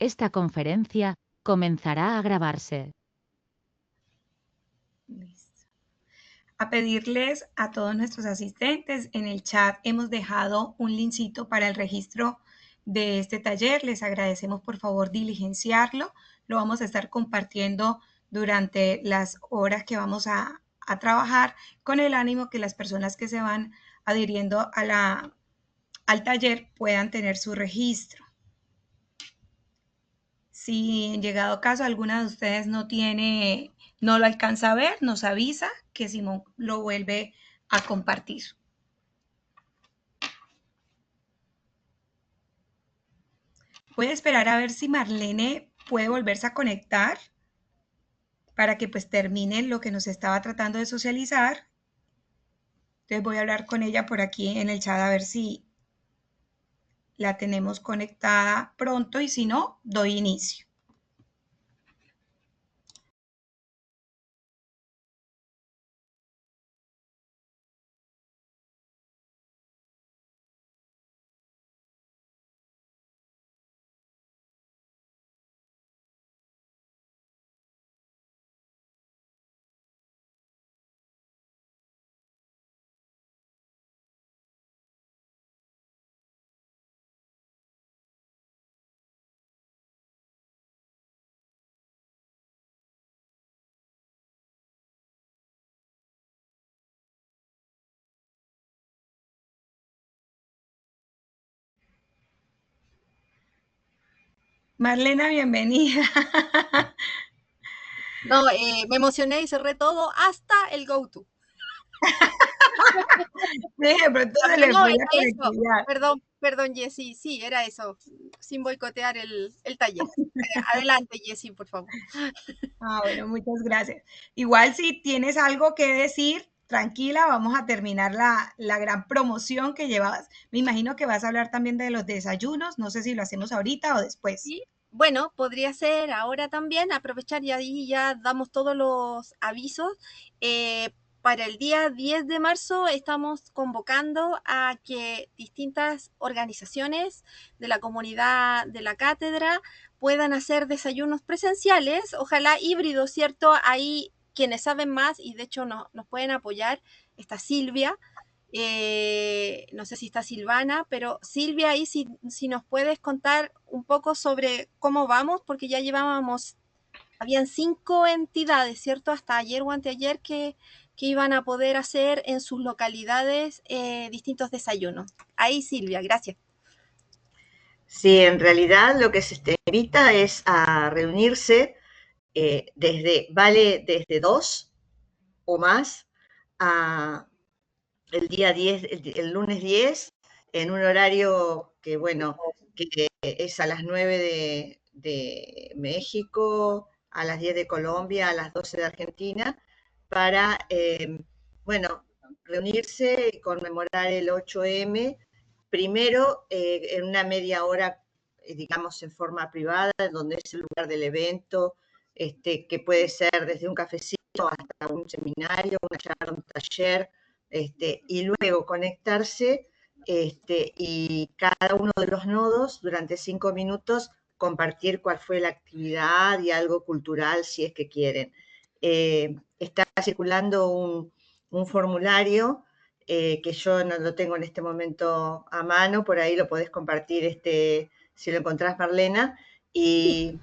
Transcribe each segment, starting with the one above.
Esta conferencia comenzará a grabarse. Listo. A pedirles a todos nuestros asistentes, en el chat hemos dejado un linkcito para el registro de este taller. Les agradecemos por favor diligenciarlo. Lo vamos a estar compartiendo durante las horas que vamos a trabajar, con el ánimo que las personas que se van adhiriendo al taller puedan tener su registro. Si en llegado caso alguna de ustedes no lo alcanza a ver, nos avisa que Simón lo vuelve a compartir. Voy a esperar a ver si Marlene puede volverse a conectar para que pues termine lo que nos estaba tratando de socializar. Entonces voy a hablar con ella por aquí en el chat a ver si la tenemos conectada pronto y si no, doy inicio. Marlena, bienvenida. No, me emocioné y cerré todo hasta el go-to. Sí, pero entonces Pero le no, fue era la eso. conectividad. Perdón, Jessy, sí, era eso, sin boicotear el taller. Adelante, Jessy, por favor. Bueno, muchas gracias. Igual si tienes algo que decir, tranquila, vamos a terminar la gran promoción que llevabas. Me imagino que vas a hablar también de los desayunos, no sé si lo hacemos ahorita o después. Sí, bueno, podría ser ahora también, aprovechar y ahí ya damos todos los avisos. Para el día 10 de marzo estamos convocando a que distintas organizaciones de la comunidad de la cátedra puedan hacer desayunos presenciales, ojalá híbridos, ¿cierto? Ahí quienes saben más y de hecho nos pueden apoyar, está Silvia. No sé si está Silvana, pero Silvia, ahí si nos puedes contar un poco sobre cómo vamos, porque ya habían 5 entidades, ¿cierto? Hasta ayer o anteayer que iban a poder hacer en sus localidades distintos desayunos. Ahí, Silvia, gracias. Sí, en realidad lo que se invita es a reunirse vale desde 2 o más a el día 10, el lunes 10, en un horario que, bueno, que es a las 9 de México, a las 10 de Colombia, a las 12 de Argentina, para, bueno, reunirse y conmemorar el 8M, primero en una media hora, digamos, en forma privada, donde es el lugar del evento, que puede ser desde un cafecito hasta un seminario, una charla, un taller, y luego conectarse y cada uno de los nodos durante 5 minutos compartir cuál fue la actividad y algo cultural si es que quieren. Está circulando un formulario que yo no lo tengo en este momento a mano, por ahí lo podés compartir si lo encontrás, Marlena, y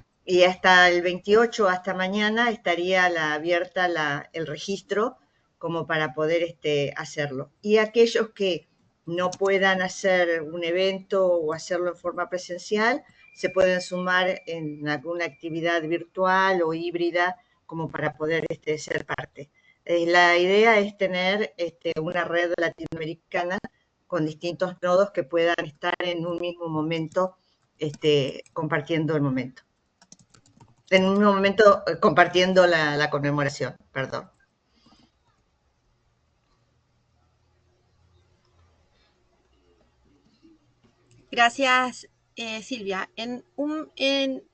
hasta el 28, hasta mañana, estaría abierta el registro como para poder hacerlo. Y aquellos que no puedan hacer un evento o hacerlo en forma presencial, se pueden sumar en alguna actividad virtual o híbrida como para poder ser parte. La idea es tener una red latinoamericana con distintos nodos que puedan estar en un mismo momento compartiendo el momento. En un mismo momento compartiendo la conmemoración, perdón. Gracias, Silvia. En un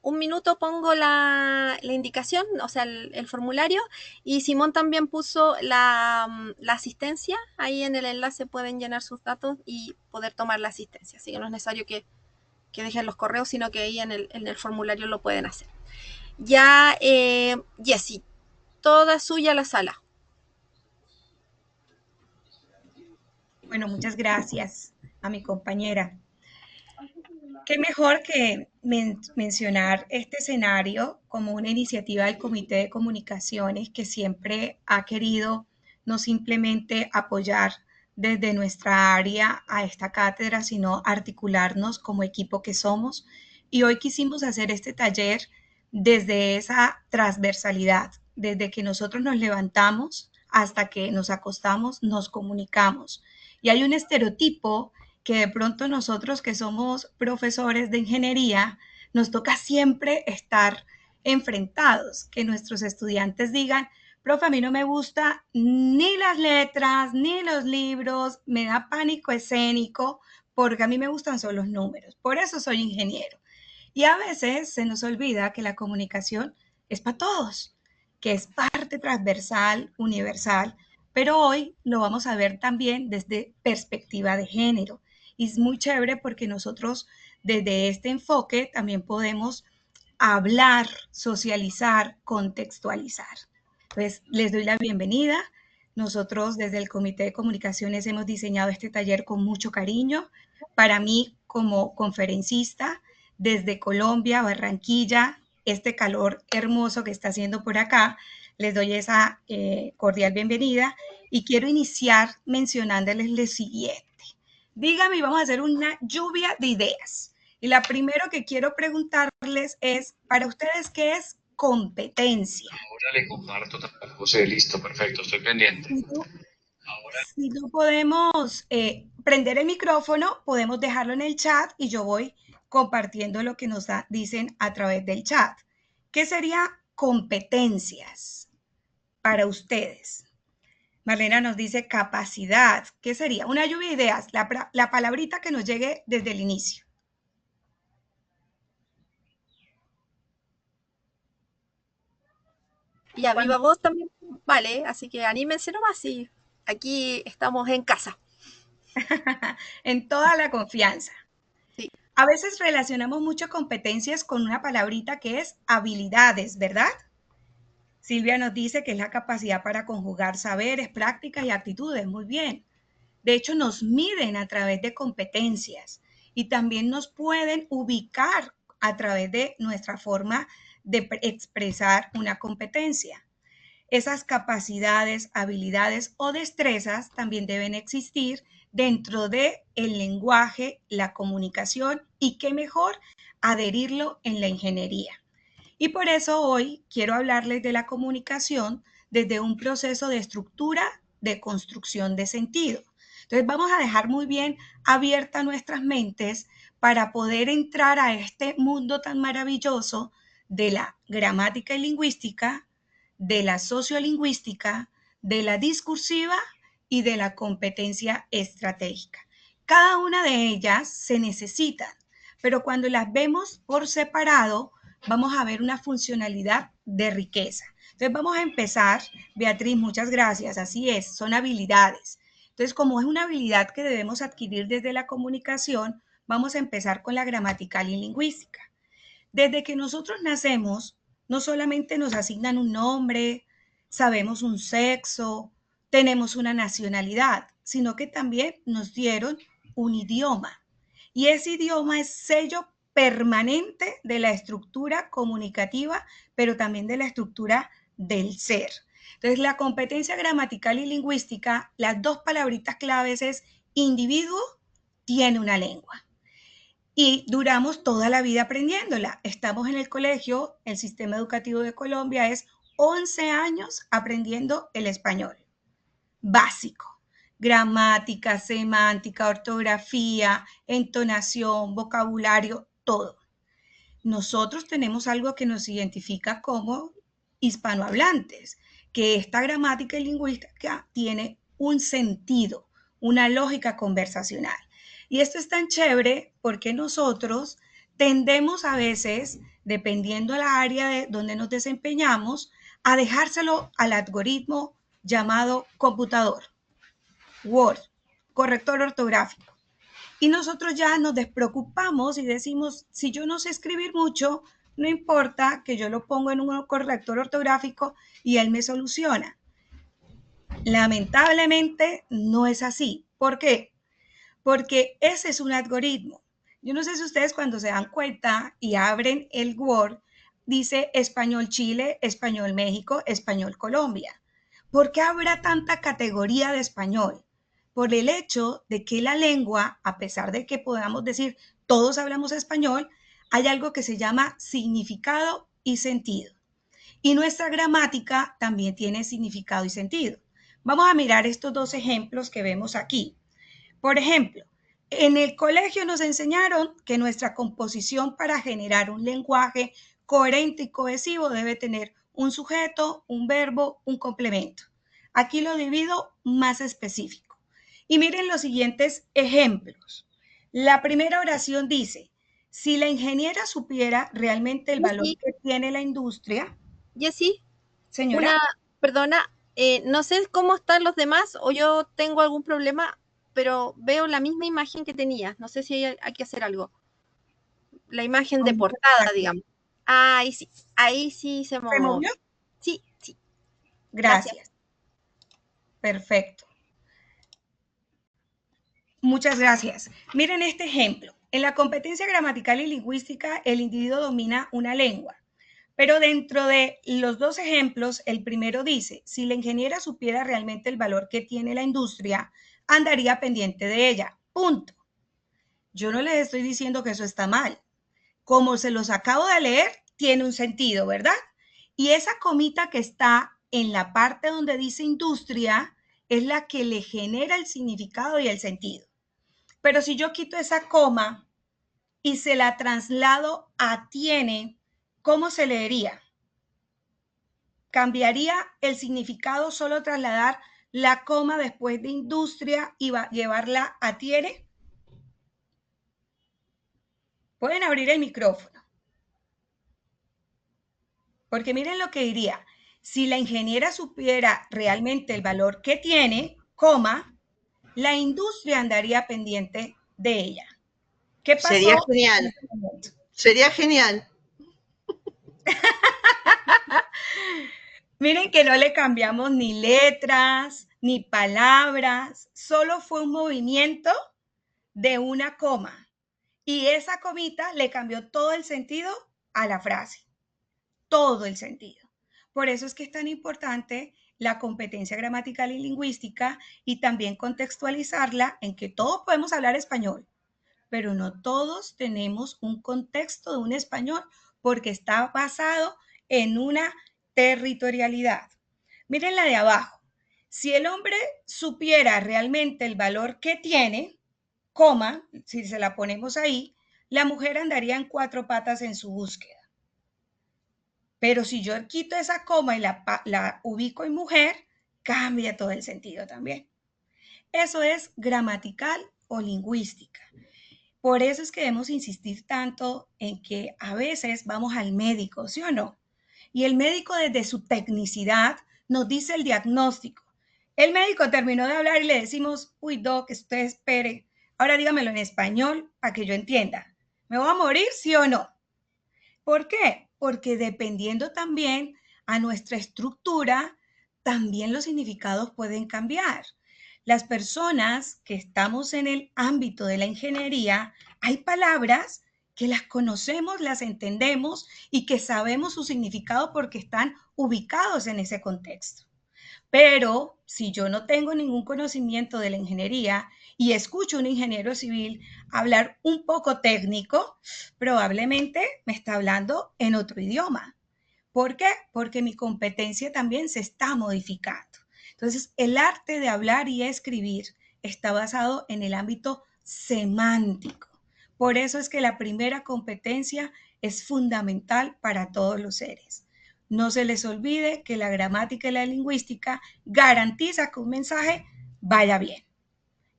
minuto pongo la indicación, o sea, el formulario, y Simón también puso la asistencia. Ahí en el enlace pueden llenar sus datos y poder tomar la asistencia. Así que no es necesario que que dejen los correos, sino que ahí en el formulario lo pueden hacer. Ya, Jessie, toda suya la sala. Bueno, muchas gracias a mi compañera. Qué mejor que mencionar este escenario como una iniciativa del Comité de Comunicaciones que siempre ha querido no simplemente apoyar desde nuestra área a esta cátedra, sino articularnos como equipo que somos. Y hoy quisimos hacer este taller desde esa transversalidad, desde que nosotros nos levantamos hasta que nos acostamos, nos comunicamos. Y hay un estereotipo que de pronto nosotros que somos profesores de ingeniería, nos toca siempre estar enfrentados, que nuestros estudiantes digan, profe, a mí no me gusta ni las letras, ni los libros, me da pánico escénico, porque a mí me gustan solo los números, por eso soy ingeniero. Y a veces se nos olvida que la comunicación es para todos, que es parte transversal, universal, pero hoy lo vamos a ver también desde perspectiva de género. Y es muy chévere porque nosotros desde este enfoque también podemos hablar, socializar, contextualizar. Entonces, les doy la bienvenida. Nosotros desde el Comité de Comunicaciones hemos diseñado este taller con mucho cariño. Para mí, como conferencista, desde Colombia, Barranquilla, este calor hermoso que está haciendo por acá, les doy esa cordial bienvenida y quiero iniciar mencionándoles lo siguiente. Dígame, vamos a hacer una lluvia de ideas. Y la primero que quiero preguntarles es, para ustedes, ¿qué es competencia? Ahora le comparto, José, listo, perfecto, estoy pendiente. Si no podemos prender el micrófono, podemos dejarlo en el chat y yo voy compartiendo lo que nos dicen a través del chat. ¿Qué sería competencias para ustedes? Marlena nos dice capacidad. ¿Qué sería? Una lluvia de ideas, la palabrita que nos llegue desde el inicio. Y a viva voz también vale, así que anímense nomás y aquí estamos en casa. En toda la confianza. Sí. A veces relacionamos mucho competencias con una palabrita que es habilidades, ¿verdad? Silvia nos dice que es la capacidad para conjugar saberes, prácticas y actitudes. Muy bien. De hecho, nos miden a través de competencias y también nos pueden ubicar a través de nuestra forma de expresar una competencia. Esas capacidades, habilidades o destrezas también deben existir dentro del lenguaje, la comunicación y qué mejor adherirlo en la ingeniería. Y por eso hoy quiero hablarles de la comunicación desde un proceso de estructura, de construcción de sentido. Entonces vamos a dejar muy bien abiertas nuestras mentes para poder entrar a este mundo tan maravilloso de la gramática y lingüística, de la sociolingüística, de la discursiva y de la competencia estratégica. Cada una de ellas se necesitan, pero cuando las vemos por separado, vamos a ver una funcionalidad de riqueza. Entonces vamos a empezar, Beatriz, muchas gracias, así es, son habilidades. Entonces, como es una habilidad que debemos adquirir desde la comunicación, vamos a empezar con la gramatical y lingüística. Desde que nosotros nacemos, no solamente nos asignan un nombre, sabemos un sexo, tenemos una nacionalidad, sino que también nos dieron un idioma. Y ese idioma es sello permanente de la estructura comunicativa, pero también de la estructura del ser. Entonces, la competencia gramatical y lingüística, las dos palabritas claves es individuo tiene una lengua. Y duramos toda la vida aprendiéndola. Estamos en el colegio, el sistema educativo de Colombia es 11 años aprendiendo el español. Básico. Gramática, semántica, ortografía, entonación, vocabulario, todo. Nosotros tenemos algo que nos identifica como hispanohablantes, que esta gramática y lingüística tiene un sentido, una lógica conversacional. Y esto es tan chévere porque nosotros tendemos a veces, dependiendo de la área de donde nos desempeñamos, a dejárselo al algoritmo llamado computador, Word, corrector ortográfico. Y nosotros ya nos despreocupamos y decimos, si yo no sé escribir mucho, no importa que yo lo pongo en un corrector ortográfico y él me soluciona. Lamentablemente no es así. ¿Por qué? Porque ese es un algoritmo. Yo no sé si ustedes cuando se dan cuenta y abren el Word, dice español Chile, español México, español Colombia. ¿Por qué habrá tanta categoría de español? Por el hecho de que la lengua, a pesar de que podamos decir todos hablamos español, hay algo que se llama significado y sentido. Y nuestra gramática también tiene significado y sentido. Vamos a mirar estos dos ejemplos que vemos aquí. Por ejemplo, en el colegio nos enseñaron que nuestra composición para generar un lenguaje coherente y cohesivo debe tener un sujeto, un verbo, un complemento. Aquí lo divido más específico. Y miren los siguientes ejemplos. La primera oración dice, si la ingeniera supiera realmente el valor Jessy, que tiene la industria, Jessy, señora, una, perdona, no sé cómo están los demás o yo tengo algún problema, pero veo la misma imagen que tenía. No sé si hay que hacer algo. La imagen de portada, digamos. Ah, ahí sí se ¿se movió. movió? Sí, sí, gracias. Gracias. Perfecto. Muchas gracias. Miren este ejemplo. En la competencia gramatical y lingüística, el individuo domina una lengua. Pero dentro de los dos ejemplos, el primero dice, si la ingeniera supiera realmente el valor que tiene la industria, andaría pendiente de ella. Punto. Yo no les estoy diciendo que eso está mal. Como se los acabo de leer, tiene un sentido, ¿verdad? Y esa comita que está en la parte donde dice industria es la que le genera el significado y el sentido. Pero si yo quito esa coma y se la traslado a tiene, ¿cómo se leería? ¿Cambiaría el significado solo trasladar la coma después de industria y llevarla a tiene? Pueden abrir el micrófono. Porque miren lo que diría. Si la ingeniera supiera realmente el valor que tiene, coma, la industria andaría pendiente de ella. ¿Qué pasó? Sería genial. Sería genial. Miren que no le cambiamos ni letras, ni palabras, solo fue un movimiento de una coma. Y esa comita le cambió todo el sentido a la frase, todo el sentido. Por eso es que es tan importante la competencia gramatical y lingüística y también contextualizarla en que todos podemos hablar español, pero no todos tenemos un contexto de un español porque está basado en una territorialidad. Miren la de abajo. Si el hombre supiera realmente el valor que tiene, coma, si se la ponemos ahí, la mujer andaría en cuatro patas en su búsqueda. Pero si yo quito esa coma y la ubico en mujer, cambia todo el sentido también. Eso es gramatical o lingüística. Por eso es que debemos insistir tanto en que a veces vamos al médico, ¿sí o no? Y el médico desde su tecnicidad nos dice el diagnóstico. El médico terminó de hablar y le decimos, uy, doc, usted espere. Ahora dígamelo en español para que yo entienda. ¿Me voy a morir, sí o no? ¿Por qué? Porque dependiendo también a nuestra estructura, también los significados pueden cambiar. Las personas que estamos en el ámbito de la ingeniería, hay palabras que las conocemos, las entendemos y que sabemos su significado porque están ubicados en ese contexto. Pero si yo no tengo ningún conocimiento de la ingeniería y escucho a un ingeniero civil hablar un poco técnico, probablemente me está hablando en otro idioma. ¿Por qué? Porque mi competencia también se está modificando. Entonces, el arte de hablar y escribir está basado en el ámbito semántico. Por eso es que la primera competencia es fundamental para todos los seres. No se les olvide que la gramática y la lingüística garantiza que un mensaje vaya bien,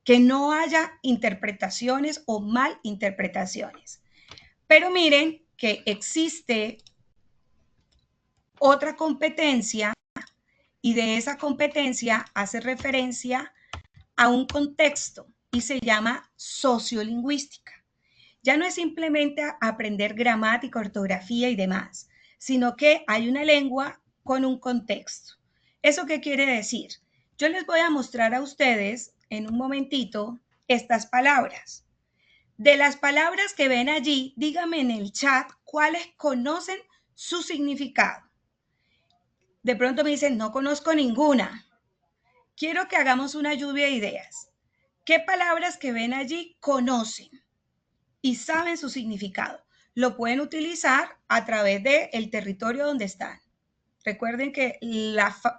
que no haya interpretaciones o malinterpretaciones. Pero miren que existe otra competencia y de esa competencia hace referencia a un contexto. y se llama sociolingüística. Ya no es simplemente aprender gramática, ortografía y demás, sino que hay una lengua con un contexto. ¿Eso qué quiere decir? Yo les voy a mostrar a ustedes en un momentito estas palabras. De las palabras que ven allí, díganme en el chat cuáles conocen su significado. De pronto me dicen, no conozco ninguna. Quiero que hagamos una lluvia de ideas. ¿Qué palabras que ven allí conocen y saben su significado? Lo pueden utilizar a través del territorio donde están. Recuerden que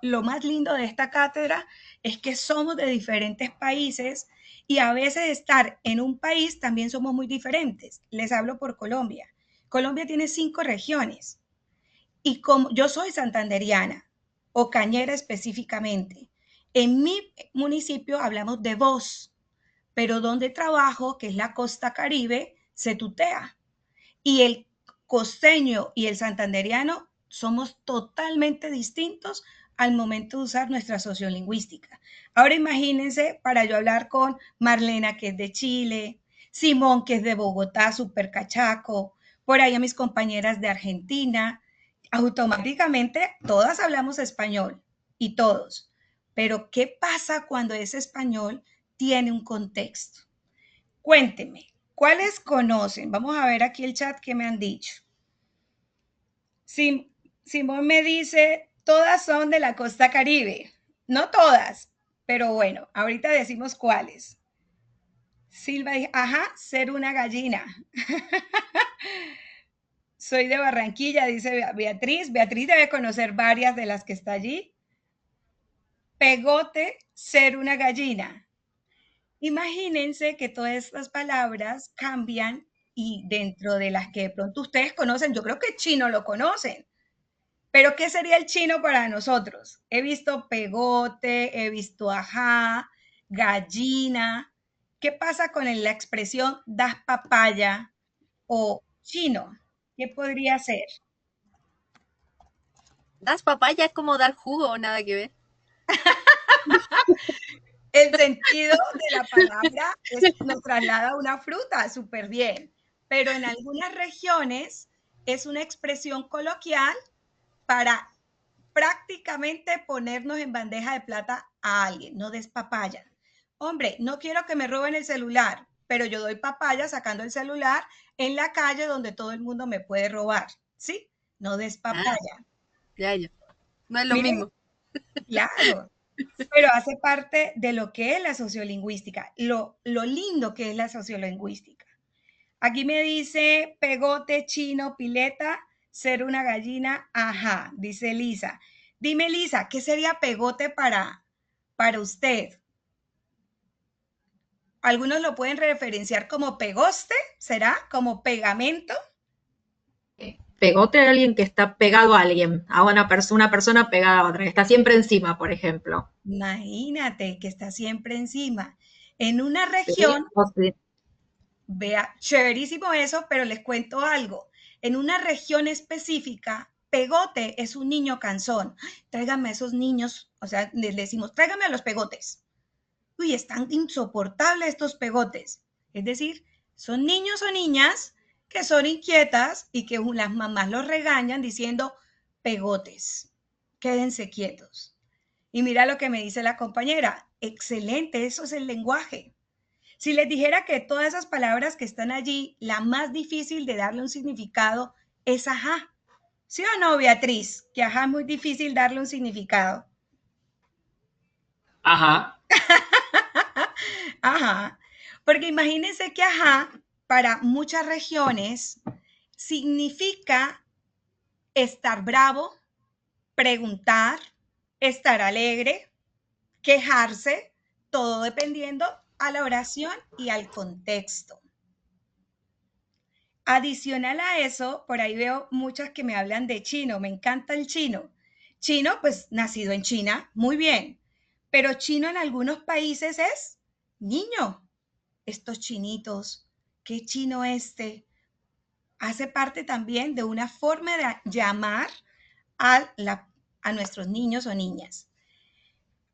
lo más lindo de esta cátedra es que somos de diferentes países y a veces estar en un país también somos muy diferentes. Les hablo por Colombia. Colombia tiene 5 regiones y como yo soy santanderiana o cañera específicamente, en mi municipio hablamos de voz, pero donde trabajo, que es la costa caribe, se tutea. Y el costeño y el santanderiano somos totalmente distintos al momento de usar nuestra sociolingüística. Ahora imagínense para yo hablar con Marlena, que es de Chile, Simón, que es de Bogotá, súper cachaco, por ahí a mis compañeras de Argentina, automáticamente todas hablamos español y todos. Pero ¿qué pasa cuando ese español tiene un contexto? Cuénteme, ¿cuáles conocen? Vamos a ver aquí el chat que me han dicho. Simón me dice, todas son de la costa caribe. No todas, pero bueno, ahorita decimos cuáles. Silva dice, ajá, ser una gallina. Soy de Barranquilla, dice Beatriz. Beatriz debe conocer varias de las que está allí. Pegote, ser una gallina. Imagínense que todas estas palabras cambian y dentro de las que de pronto ustedes conocen, yo creo que chino lo conocen, pero ¿qué sería el chino para nosotros? He visto pegote, he visto ajá, gallina. ¿Qué pasa con la expresión das papaya o chino? ¿Qué podría ser? Das papaya es como dar jugo, nada que ver. El sentido de la palabra nos traslada a una fruta, súper bien, pero en algunas regiones es una expresión coloquial para prácticamente ponernos en bandeja de plata a alguien, no des papaya. Hombre, no quiero que me roben el celular, pero yo doy papaya sacando el celular en la calle donde todo el mundo me puede robar, ¿sí? No des papaya. Ya. No es lo Miren, mismo. claro, pero hace parte de lo que es la sociolingüística, lo lindo que es la sociolingüística. Aquí me dice pegote, chino, pileta, ser una gallina, ajá, dice Lisa. Dime, Lisa, ¿qué sería pegote para usted? Algunos lo pueden referenciar como pegoste, ¿será? Como pegamento. Pegote a alguien que está pegado a alguien, a una persona pegada a otra, que está siempre encima, por ejemplo. Imagínate que está siempre encima. En una Sí, región, o sí. vea, chéverísimo eso, pero les cuento algo. En una región específica, pegote es un niño cansón. Tráigame a esos niños, o sea, les decimos, tráigame a los pegotes. Uy, están insoportables estos pegotes. Es decir, son niños o niñas que son inquietas y que las mamás los regañan diciendo, pegotes, quédense quietos. Y mira lo que me dice la compañera, excelente, eso es el lenguaje. Si les dijera que todas esas palabras que están allí, la más difícil de darle un significado es ajá. ¿Sí o no, Beatriz? Que ajá es muy difícil darle un significado. Ajá. Ajá. Porque imagínense que ajá, para muchas regiones, significa estar bravo, preguntar, estar alegre, quejarse, todo dependiendo a la oración y al contexto. Adicional a eso, por ahí veo muchas que me hablan de chino, me encanta el chino. Chino, pues nacido en China, muy bien, pero chino en algunos países es niño. Estos chinitos, qué chino este, hace parte también de una forma de llamar a nuestros niños o niñas.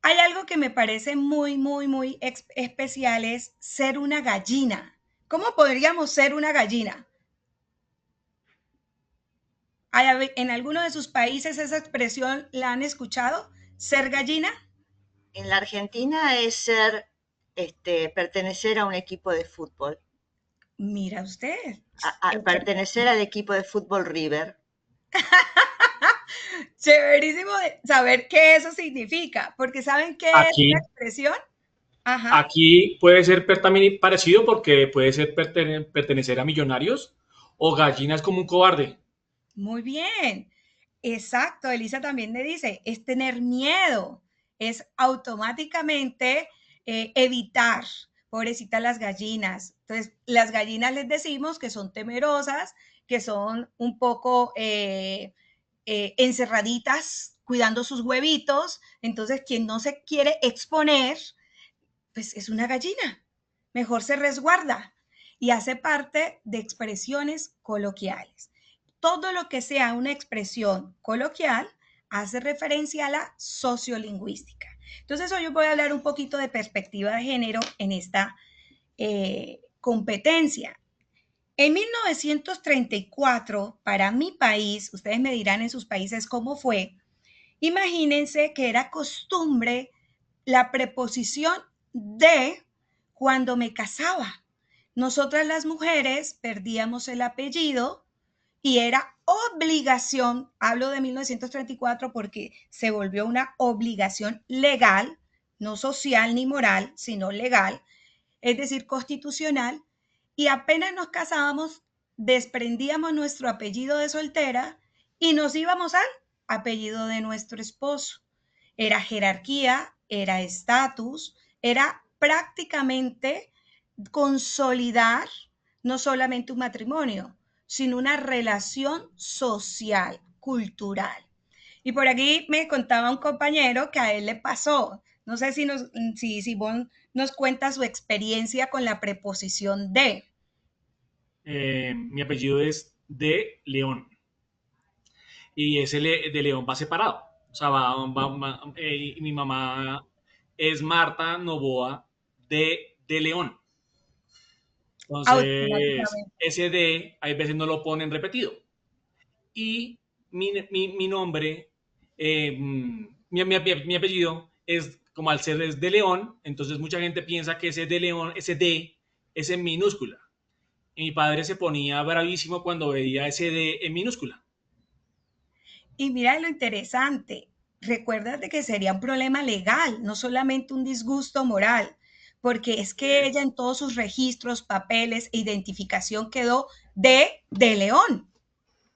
Hay algo que me parece muy, muy, muy especial, es ser una gallina. ¿Cómo podríamos ser una gallina? ¿En alguno de sus países esa expresión la han escuchado? ¿Ser gallina? En la Argentina es ser, pertenecer a un equipo de fútbol, Mira usted. pertenecer al equipo de fútbol River. Chéverísimo de saber qué eso significa, porque ¿saben qué es la Aquí, expresión? Ajá, aquí puede ser también parecido porque puede ser pertenecer a Millonarios o gallinas como un cobarde. muy bien. Exacto, Elisa también me dice, es tener miedo, es automáticamente evitar, pobrecitas las gallinas. Entonces, las gallinas les decimos que son temerosas, que son un poco encerraditas, cuidando sus huevitos. Entonces, quien no se quiere exponer, pues es una gallina. Mejor se resguarda y hace parte de expresiones coloquiales. Todo lo que sea una expresión coloquial hace referencia a la sociolingüística. Entonces, hoy voy a hablar un poquito de perspectiva de género en esta competencia. En 1934, para mi país, ustedes me dirán en sus países cómo fue, imagínense que era costumbre la preposición de cuando me casaba. Nosotras las mujeres perdíamos el apellido y era obligación, hablo de 1934 porque se volvió una obligación legal, no social ni moral, sino legal, es decir, constitucional, y apenas nos casábamos, desprendíamos nuestro apellido de soltera y nos íbamos al apellido de nuestro esposo. Era jerarquía, era estatus, era prácticamente consolidar no solamente un matrimonio, sino una relación social, cultural. Y por aquí me contaba un compañero que a él le pasó. No sé si vos nos cuenta su experiencia con la preposición de. Mi apellido es de León y ese de León va separado. O sea, mi mamá es Marta Novoa de León. Entonces, Automáticamente. ese de, hay veces no lo ponen repetido. Y mi nombre, mi apellido es, como al ser es de León, entonces mucha gente piensa que ese de León, ese de, es en minúscula. Y mi padre se ponía bravísimo cuando veía ese de en minúscula. Y mira lo interesante, recuérdate que sería un problema legal, no solamente un disgusto moral, porque es que ella en todos sus registros, papeles e identificación quedó de León.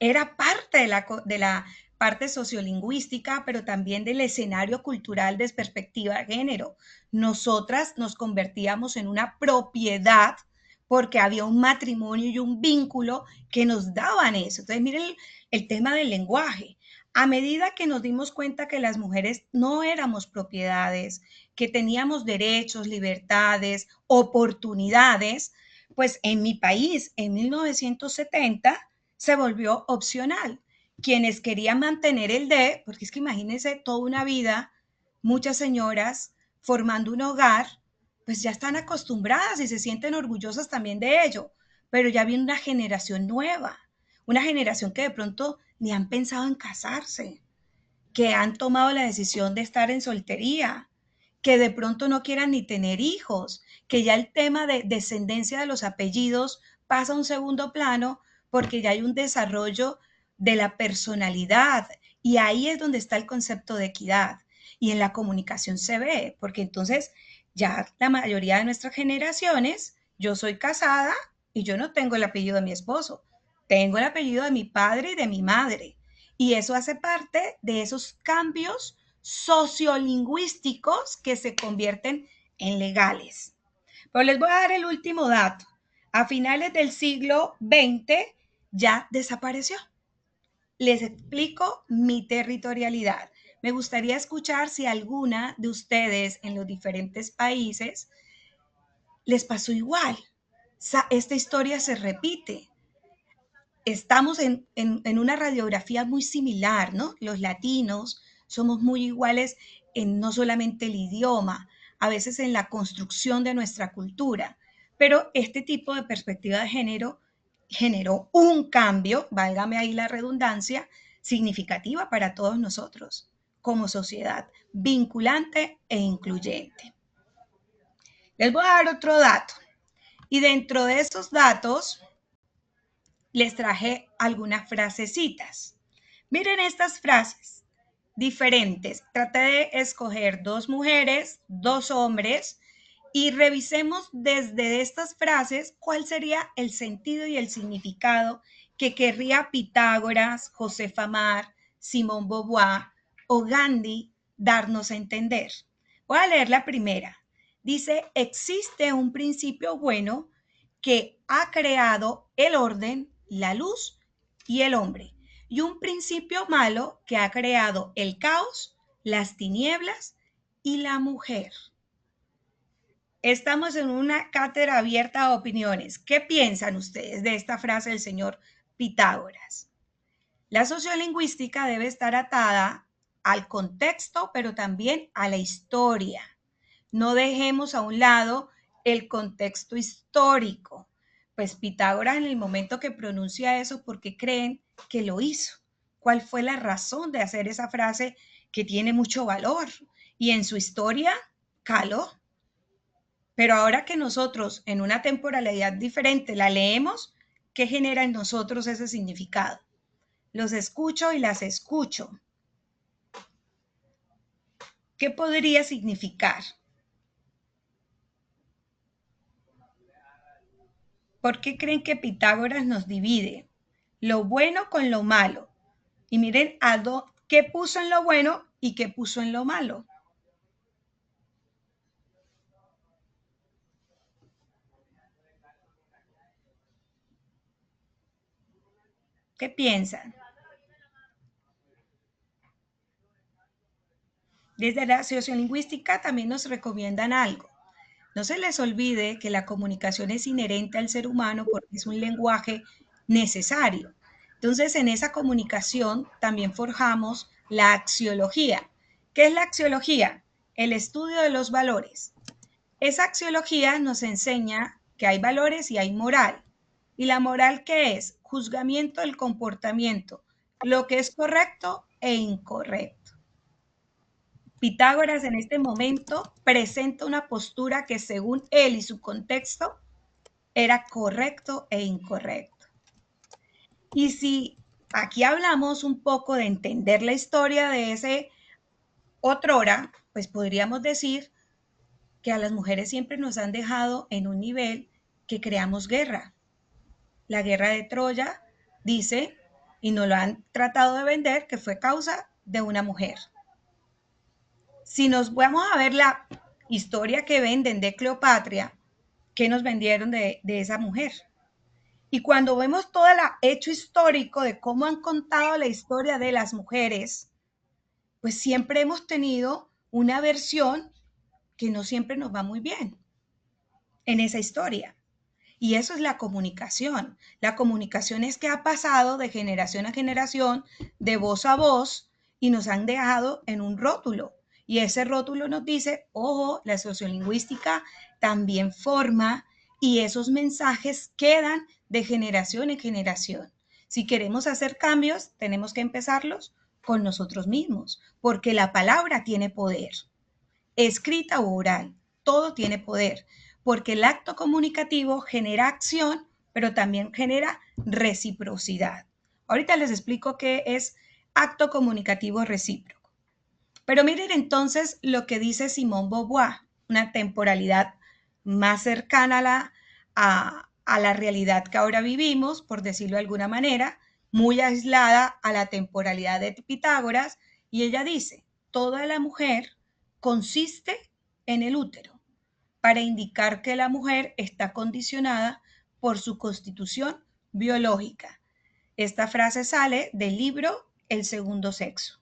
Era parte de la parte sociolingüística, pero también del escenario cultural de perspectiva de género. Nosotras nos convertíamos en una propiedad porque había un matrimonio y un vínculo que nos daban eso. Entonces, miren el tema del lenguaje. A medida que nos dimos cuenta que las mujeres no éramos propiedades, que teníamos derechos, libertades, oportunidades, pues en mi país, en 1970, se volvió opcional. Quienes querían mantener el de, porque es que imagínense toda una vida, muchas señoras formando un hogar, pues ya están acostumbradas y se sienten orgullosas también de ello, pero ya viene una generación nueva, una generación que de pronto ni han pensado en casarse, que han tomado la decisión de estar en soltería, que de pronto no quieran ni tener hijos, que ya el tema de descendencia de los apellidos pasa a un segundo plano porque ya hay un desarrollo de la personalidad y ahí es donde está el concepto de equidad y en la comunicación se ve, porque entonces ya la mayoría de nuestras generaciones, yo soy casada y yo no tengo el apellido de mi esposo, tengo el apellido de mi padre y de mi madre. Y eso hace parte de esos cambios sociolingüísticos que se convierten en legales. Pero les voy a dar el último dato. A finales del siglo XX ya desapareció. Les explico mi territorialidad. Me gustaría escuchar si alguna de ustedes en los diferentes países les pasó igual. Esta historia se repite. Estamos en una radiografía muy similar, ¿no? Los latinos somos muy iguales en no solamente el idioma, a veces en la construcción de nuestra cultura. Pero este tipo de perspectiva de género generó un cambio, válgame ahí la redundancia, significativa para todos nosotros como sociedad, vinculante e incluyente. Les voy a dar otro dato. Y dentro de esos datos, les traje algunas frasecitas. Miren estas frases diferentes. Traté de escoger 2 mujeres, 2 hombres y revisemos desde estas frases cuál sería el sentido y el significado que querría Pitágoras, Josefa Mar, Simone Beauvoir o Gandhi darnos a entender. Voy a leer la primera. Dice, existe un principio bueno que ha creado el orden, la luz y el hombre, y un principio malo que ha creado el caos, las tinieblas y la mujer. Estamos en una cátedra abierta a opiniones. ¿Qué piensan ustedes de esta frase del señor Pitágoras? La sociolingüística debe estar atada al contexto, pero también a la historia. No dejemos a un lado el contexto histórico. Pues Pitágoras en el momento que pronuncia eso, ¿por qué creen que lo hizo? ¿Cuál fue la razón de hacer esa frase que tiene mucho valor? Y en su historia caló. Pero ahora que nosotros en una temporalidad diferente la leemos, ¿qué genera en nosotros ese significado? Los escucho y las escucho. ¿Qué podría significar? ¿Por qué creen que Pitágoras nos divide lo bueno con lo malo? Y miren qué puso en lo bueno y qué puso en lo malo. ¿Qué piensan? Desde la sociolingüística también nos recomiendan algo. No se les olvide que la comunicación es inherente al ser humano porque es un lenguaje necesario. Entonces, en esa comunicación también forjamos la axiología. ¿Qué es la axiología? El estudio de los valores. Esa axiología nos enseña que hay valores y hay moral. ¿Y la moral qué es? Juzgamiento del comportamiento, lo que es correcto e incorrecto. Pitágoras en este momento presenta una postura que según él y su contexto era correcto e incorrecto. Y si aquí hablamos un poco de entender la historia de ese otrora, pues podríamos decir que a las mujeres siempre nos han dejado en un nivel que creamos guerra. La guerra de Troya dice, y nos lo han tratado de vender, que fue causa de una mujer. Si nos vamos a ver la historia que venden de Cleopatra, ¿qué nos vendieron de esa mujer? Y cuando vemos todo el hecho histórico de cómo han contado la historia de las mujeres, pues siempre hemos tenido una versión que no siempre nos va muy bien en esa historia. Y eso es la comunicación. La comunicación es que ha pasado de generación a generación, de voz a voz, y nos han dejado en un rótulo. Y ese rótulo nos dice, ojo, la sociolingüística también forma y esos mensajes quedan de generación en generación. Si queremos hacer cambios, tenemos que empezarlos con nosotros mismos, porque la palabra tiene poder, escrita o oral, todo tiene poder, porque el acto comunicativo genera acción, pero también genera reciprocidad. Ahorita les explico qué es acto comunicativo recíproco. Pero miren entonces lo que dice Simone Beauvoir, una temporalidad más cercana a la realidad que ahora vivimos, por decirlo de alguna manera, muy aislada a la temporalidad de Pitágoras, y ella dice, toda la mujer consiste en el útero, para indicar que la mujer está condicionada por su constitución biológica. Esta frase sale del libro El segundo sexo.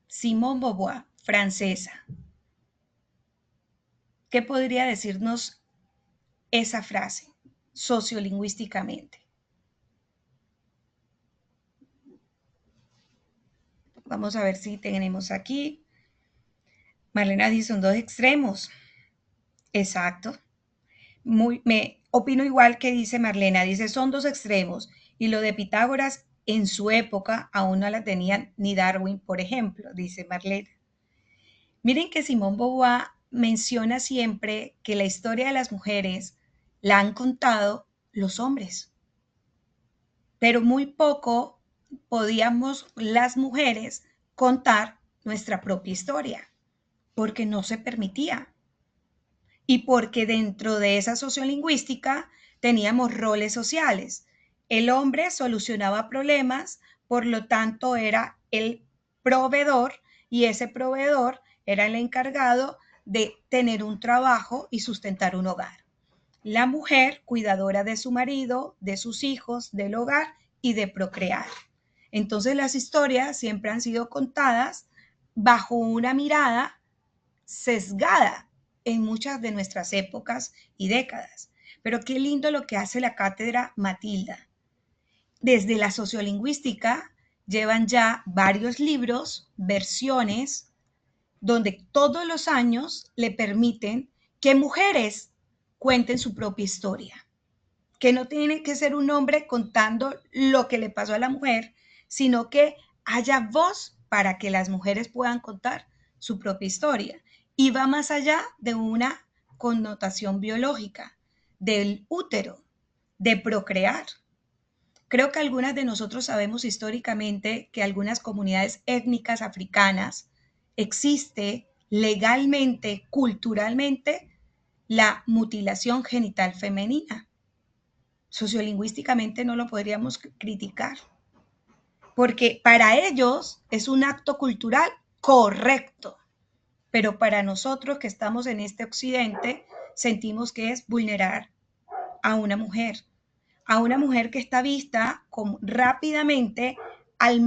Simone Beauvoir, francesa. ¿Qué podría decirnos esa frase sociolingüísticamente? Vamos a ver si tenemos aquí. Marlena dice, son dos extremos. Exacto. Me opino igual que dice Marlena, dice, son dos extremos. Y lo de Pitágoras en su época aún no la tenían ni Darwin, por ejemplo, dice Marlena. Miren que Simone Beauvoir menciona siempre que la historia de las mujeres la han contado los hombres, pero muy poco podíamos las mujeres contar nuestra propia historia, porque no se permitía. Y porque dentro de esa sociolingüística teníamos roles sociales. El hombre solucionaba problemas, por lo tanto era el proveedor y ese proveedor era el encargado de tener un trabajo y sustentar un hogar. La mujer, cuidadora de su marido, de sus hijos, del hogar y de procrear. Entonces las historias siempre han sido contadas bajo una mirada sesgada en muchas de nuestras épocas y décadas. Pero qué lindo lo que hace la cátedra Matilda. Desde la sociolingüística llevan ya varios libros, versiones, donde todos los años le permiten que mujeres cuenten su propia historia, que no tiene que ser un hombre contando lo que le pasó a la mujer, sino que haya voz para que las mujeres puedan contar su propia historia. Y va más allá de una connotación biológica, del útero, de procrear. Creo que algunas de nosotros sabemos históricamente que algunas comunidades étnicas africanas existe legalmente, culturalmente, la mutilación genital femenina. Sociolingüísticamente no lo podríamos criticar, porque para ellos es un acto cultural correcto, pero para nosotros que estamos en este occidente sentimos que es vulnerar a una mujer que está vista como rápidamente al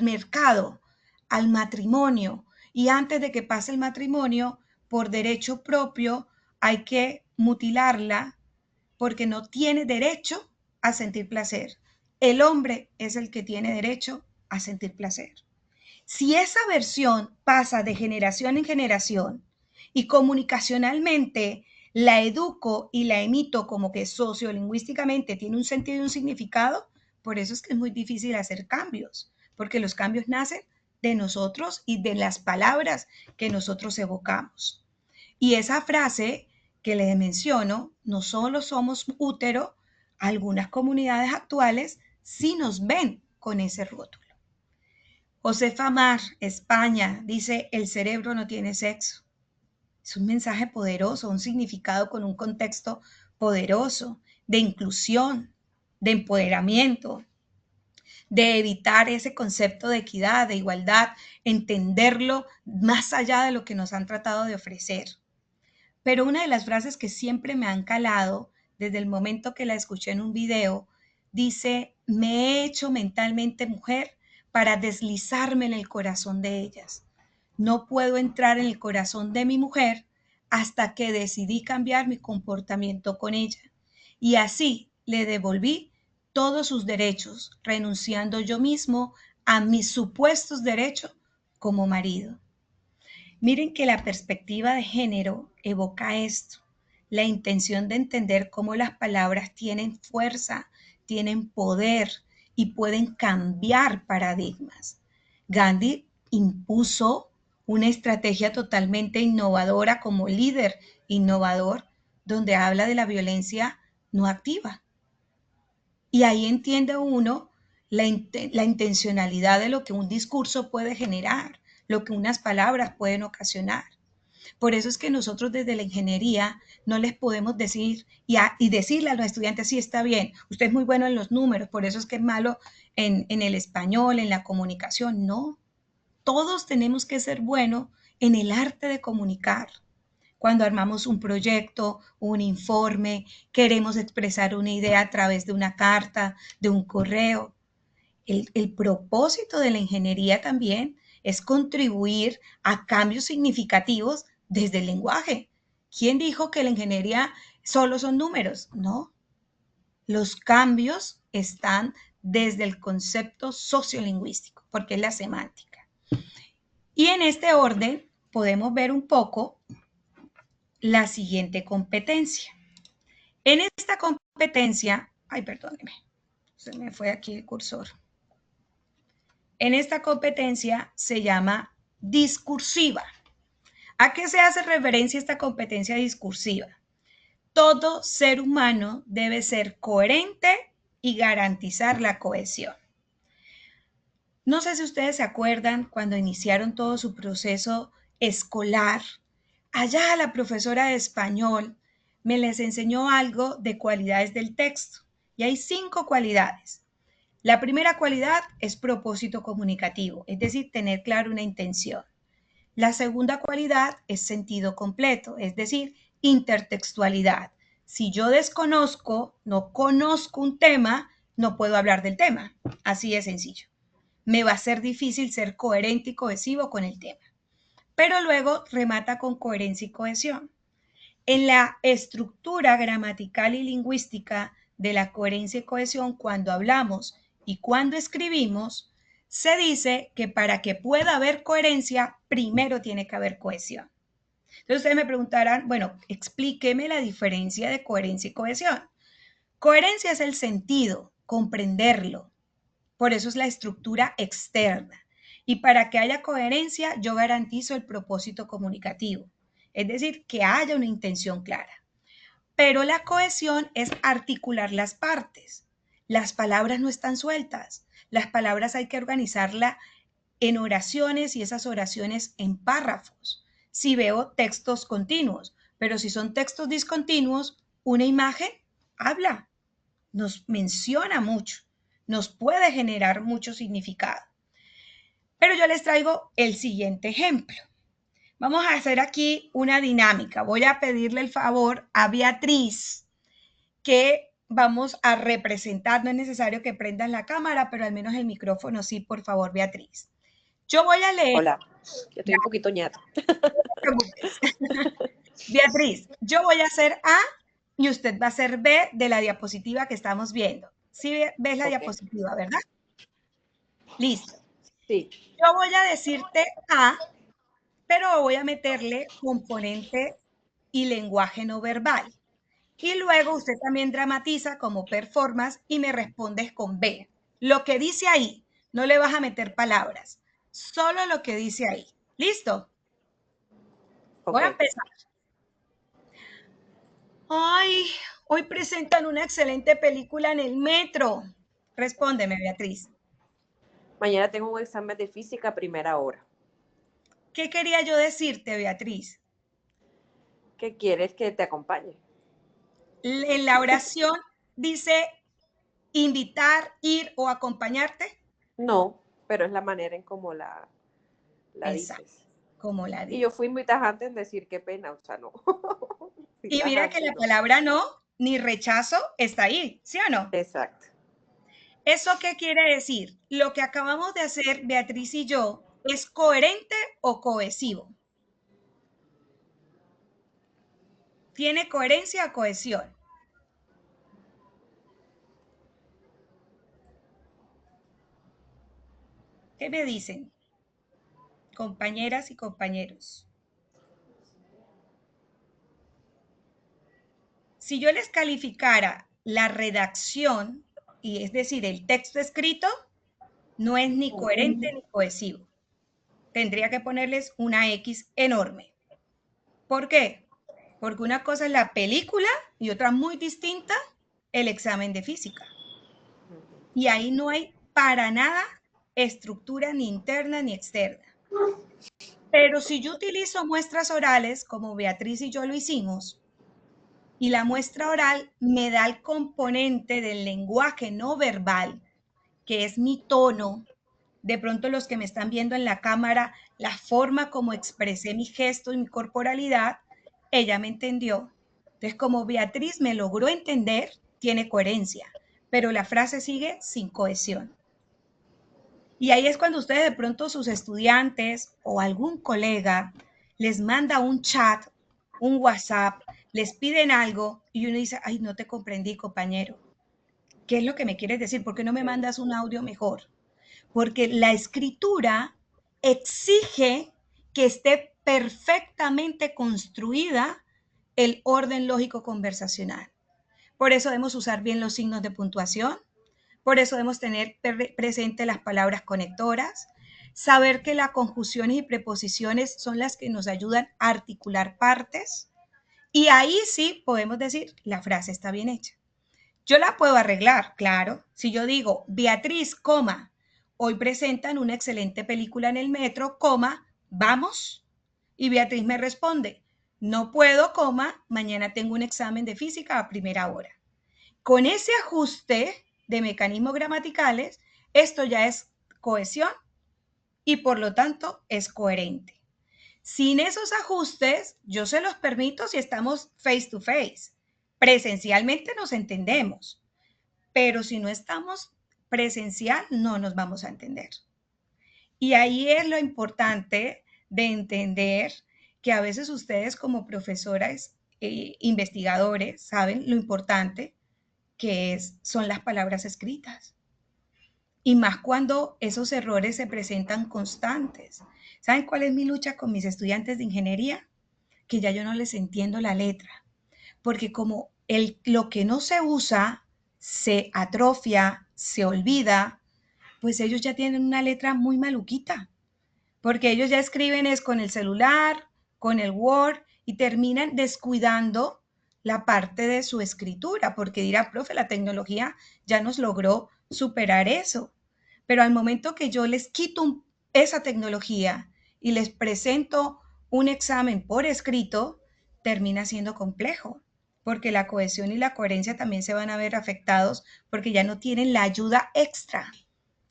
mercado, al matrimonio, y antes de que pase el matrimonio, por derecho propio, hay que mutilarla porque no tiene derecho a sentir placer. El hombre es el que tiene derecho a sentir placer. Si esa versión pasa de generación en generación y comunicacionalmente la educo y la emito como que sociolingüísticamente tiene un sentido y un significado, por eso es que es muy difícil hacer cambios, porque los cambios nacen de nosotros y de las palabras que nosotros evocamos. Y esa frase que les menciono, no solo somos útero, algunas comunidades actuales sí nos ven con ese rótulo. Josefa Mar, España, dice, el cerebro no tiene sexo. Es un mensaje poderoso, un significado con un contexto poderoso de inclusión, de empoderamiento, de evitar ese concepto de equidad, de igualdad, entenderlo más allá de lo que nos han tratado de ofrecer. Pero una de las frases que siempre me han calado desde el momento que la escuché en un video, dice, me he hecho mentalmente mujer para deslizarme en el corazón de ellas. No puedo entrar en el corazón de mi mujer hasta que decidí cambiar mi comportamiento con ella. Y así le devolví todos sus derechos, renunciando yo mismo a mis supuestos derechos como marido. Miren que la perspectiva de género evoca esto, la intención de entender cómo las palabras tienen fuerza, tienen poder y pueden cambiar paradigmas. Gandhi impuso una estrategia totalmente innovadora como líder innovador, donde habla de la violencia no activa. Y ahí entiende uno la intencionalidad de lo que un discurso puede generar, lo que unas palabras pueden ocasionar. Por eso es que nosotros desde la ingeniería no les podemos decir y decirle a los estudiantes, sí, está bien, usted es muy bueno en los números, por eso es que es malo en el español, en la comunicación. No, todos tenemos que ser buenos en el arte de comunicar. Cuando armamos un proyecto, un informe, queremos expresar una idea a través de una carta, de un correo. El propósito de la ingeniería también es contribuir a cambios significativos desde el lenguaje. ¿Quién dijo que la ingeniería solo son números? No. Los cambios están desde el concepto sociolingüístico, porque es la semántica. Y en este orden podemos ver un poco la siguiente competencia. En esta competencia, ay, perdóneme, se me fue aquí el cursor. En esta competencia se llama discursiva. ¿A qué se hace referencia esta competencia discursiva? Todo ser humano debe ser coherente y garantizar la cohesión. No sé si ustedes se acuerdan cuando iniciaron todo su proceso escolar. Allá la profesora de español me les enseñó algo de cualidades del texto. Y hay 5 cualidades. La primera cualidad es propósito comunicativo, es decir, tener claro una intención. La segunda cualidad es sentido completo, es decir, intertextualidad. Si yo desconozco, no conozco un tema, no puedo hablar del tema. Así de sencillo. Me va a ser difícil ser coherente y cohesivo con el tema. Pero luego remata con coherencia y cohesión. En la estructura gramatical y lingüística de la coherencia y cohesión, cuando hablamos y cuando escribimos, se dice que para que pueda haber coherencia, primero tiene que haber cohesión. Entonces ustedes me preguntarán, bueno, explíqueme la diferencia de coherencia y cohesión. Coherencia es el sentido, comprenderlo. Por eso es la estructura externa. Y para que haya coherencia, yo garantizo el propósito comunicativo. Es decir, que haya una intención clara. Pero la cohesión es articular las partes. Las palabras no están sueltas. Las palabras hay que organizarlas en oraciones y esas oraciones en párrafos. Si veo textos continuos, pero si son textos discontinuos, una imagen habla, nos menciona mucho, nos puede generar mucho significado. Pero yo les traigo el siguiente ejemplo. Vamos a hacer aquí una dinámica. Voy a pedirle el favor a Beatriz que vamos a representar. No es necesario que prendan la cámara, pero al menos el micrófono sí, por favor, Beatriz. Yo voy a leer. Hola, yo estoy un poquito ñata. Beatriz, yo voy a hacer A y usted va a hacer B de la diapositiva que estamos viendo. ¿Sí ves la diapositiva, verdad? Listo. Sí. Yo voy a decirte A, pero voy a meterle componente y lenguaje no verbal. Y luego usted también dramatiza como performance y me respondes con B. Lo que dice ahí, no le vas a meter palabras, solo lo que dice ahí. ¿Listo? Voy a empezar. Ay, hoy presentan una excelente película en el metro. Respóndeme, Beatriz. Mañana tengo un examen de física a primera hora. ¿Qué quería yo decirte, Beatriz? ¿Qué quieres que te acompañe? En la oración dice invitar, ir o acompañarte. No, pero es la manera en cómo la dices. Como la dices. Y yo fui muy tajante en decir qué pena, o sea, no. Y mira que la palabra no, ni rechazo, está ahí, ¿sí o no? Exacto. ¿Eso qué quiere decir? Lo que acabamos de hacer, Beatriz y yo, ¿es coherente o cohesivo? ¿Tiene coherencia o cohesión? ¿Qué me dicen, compañeras y compañeros? Si yo les calificara la redacción, y es decir, el texto escrito, no es ni coherente ni cohesivo. Tendría que ponerles una X enorme. ¿Por qué? Porque una cosa es la película y otra muy distinta, el examen de física. Y ahí no hay para nada estructura ni interna ni externa. Pero si yo utilizo muestras orales, como Beatriz y yo lo hicimos, y la muestra oral me da el componente del lenguaje no verbal, que es mi tono, de pronto los que me están viendo en la cámara, la forma como expresé mi gesto y mi corporalidad, ella me entendió. Entonces, como Beatriz me logró entender, tiene coherencia, pero la frase sigue sin cohesión. Y ahí es cuando ustedes de pronto sus estudiantes o algún colega les manda un chat, un WhatsApp, les piden algo y uno dice, ay, no te comprendí, compañero. ¿Qué es lo que me quieres decir? ¿Por qué no me mandas un audio mejor? Porque la escritura exige que esté perfectamente construida el orden lógico conversacional. Por eso debemos usar bien los signos de puntuación, por eso debemos tener presente las palabras conectoras, saber que las conjunciones y preposiciones son las que nos ayudan a articular partes, y ahí sí podemos decir, la frase está bien hecha. Yo la puedo arreglar, claro. Si yo digo, Beatriz, coma, hoy presentan una excelente película en el metro, coma, vamos. Y Beatriz me responde, no puedo, coma, mañana tengo un examen de física a primera hora. Con ese ajuste de mecanismos gramaticales, esto ya es cohesión y por lo tanto es coherente. Sin esos ajustes, yo se los permito si estamos face to face. Presencialmente nos entendemos, pero si no estamos presencial, no nos vamos a entender. Y ahí es lo importante de entender que a veces ustedes como profesores, investigadores, saben lo importante que son las palabras escritas. Y más cuando esos errores se presentan constantes. ¿Saben cuál es mi lucha con mis estudiantes de ingeniería? Que ya yo no les entiendo la letra. Porque como lo que no se usa se atrofia, se olvida, pues ellos ya tienen una letra muy maluquita. Porque ellos ya escriben es con el celular, con el Word y terminan descuidando la parte de su escritura, porque dirá, profe, la tecnología ya nos logró superar eso. Pero al momento que yo les quito esa tecnología y les presento un examen por escrito, termina siendo complejo, porque la cohesión y la coherencia también se van a ver afectados porque ya no tienen la ayuda extra,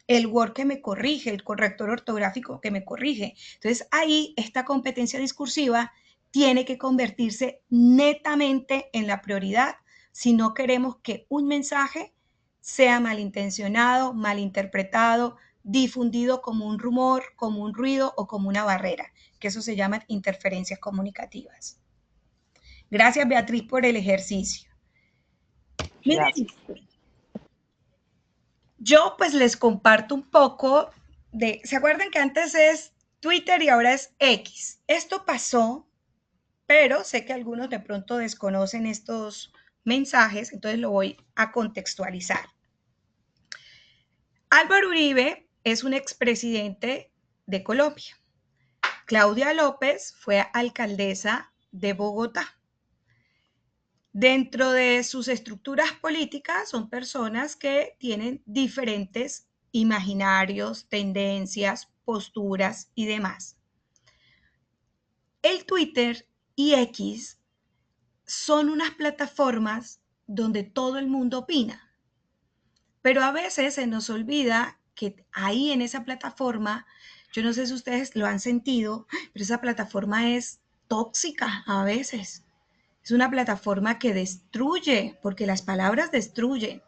el Word que me corrige, el corrector ortográfico que me corrige. Entonces ahí esta competencia discursiva tiene que convertirse netamente en la prioridad si no queremos que un mensaje sea malintencionado, malinterpretado, difundido como un rumor, como un ruido o como una barrera, que eso se llaman interferencias comunicativas. Gracias, Beatriz, por el ejercicio. Miren, yo pues les comparto un poco de, ¿se acuerdan que antes es Twitter y ahora es X? Esto pasó, pero sé que algunos de pronto desconocen estos mensajes, entonces lo voy a contextualizar. Álvaro Uribe es un expresidente de Colombia. Claudia López fue alcaldesa de Bogotá. Dentro de sus estructuras políticas son personas que tienen diferentes imaginarios, tendencias, posturas y demás. El Twitter y X son unas plataformas donde todo el mundo opina, pero a veces se nos olvida que ahí en esa plataforma, yo no sé si ustedes lo han sentido, pero esa plataforma es tóxica a veces. Es una plataforma que destruye, porque las palabras destruyen.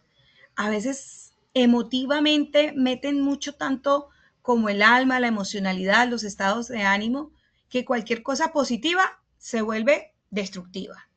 A veces emotivamente meten mucho tanto como el alma, la emocionalidad, los estados de ánimo, que cualquier cosa positiva se vuelve destructiva.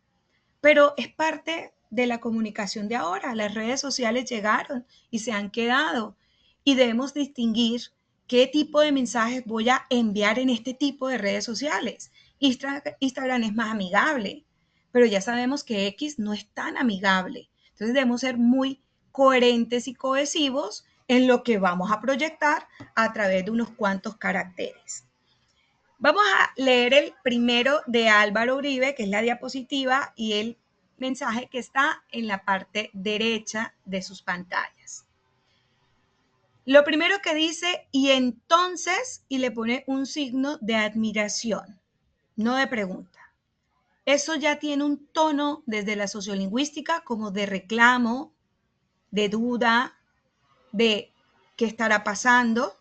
Pero es parte de la comunicación de ahora. Las redes sociales llegaron y se han quedado y debemos distinguir qué tipo de mensajes voy a enviar en este tipo de redes sociales. Instagram es más amigable, pero ya sabemos que X no es tan amigable. Entonces debemos ser muy coherentes y cohesivos en lo que vamos a proyectar a través de unos cuantos caracteres. Vamos a leer el primero de Álvaro Uribe, que es la diapositiva y el mensaje que está en la parte derecha de sus pantallas. Lo primero que dice, y entonces, y le pone un signo de admiración, no de pregunta. Eso ya tiene un tono desde la sociolingüística como de reclamo, de duda, de qué estará pasando,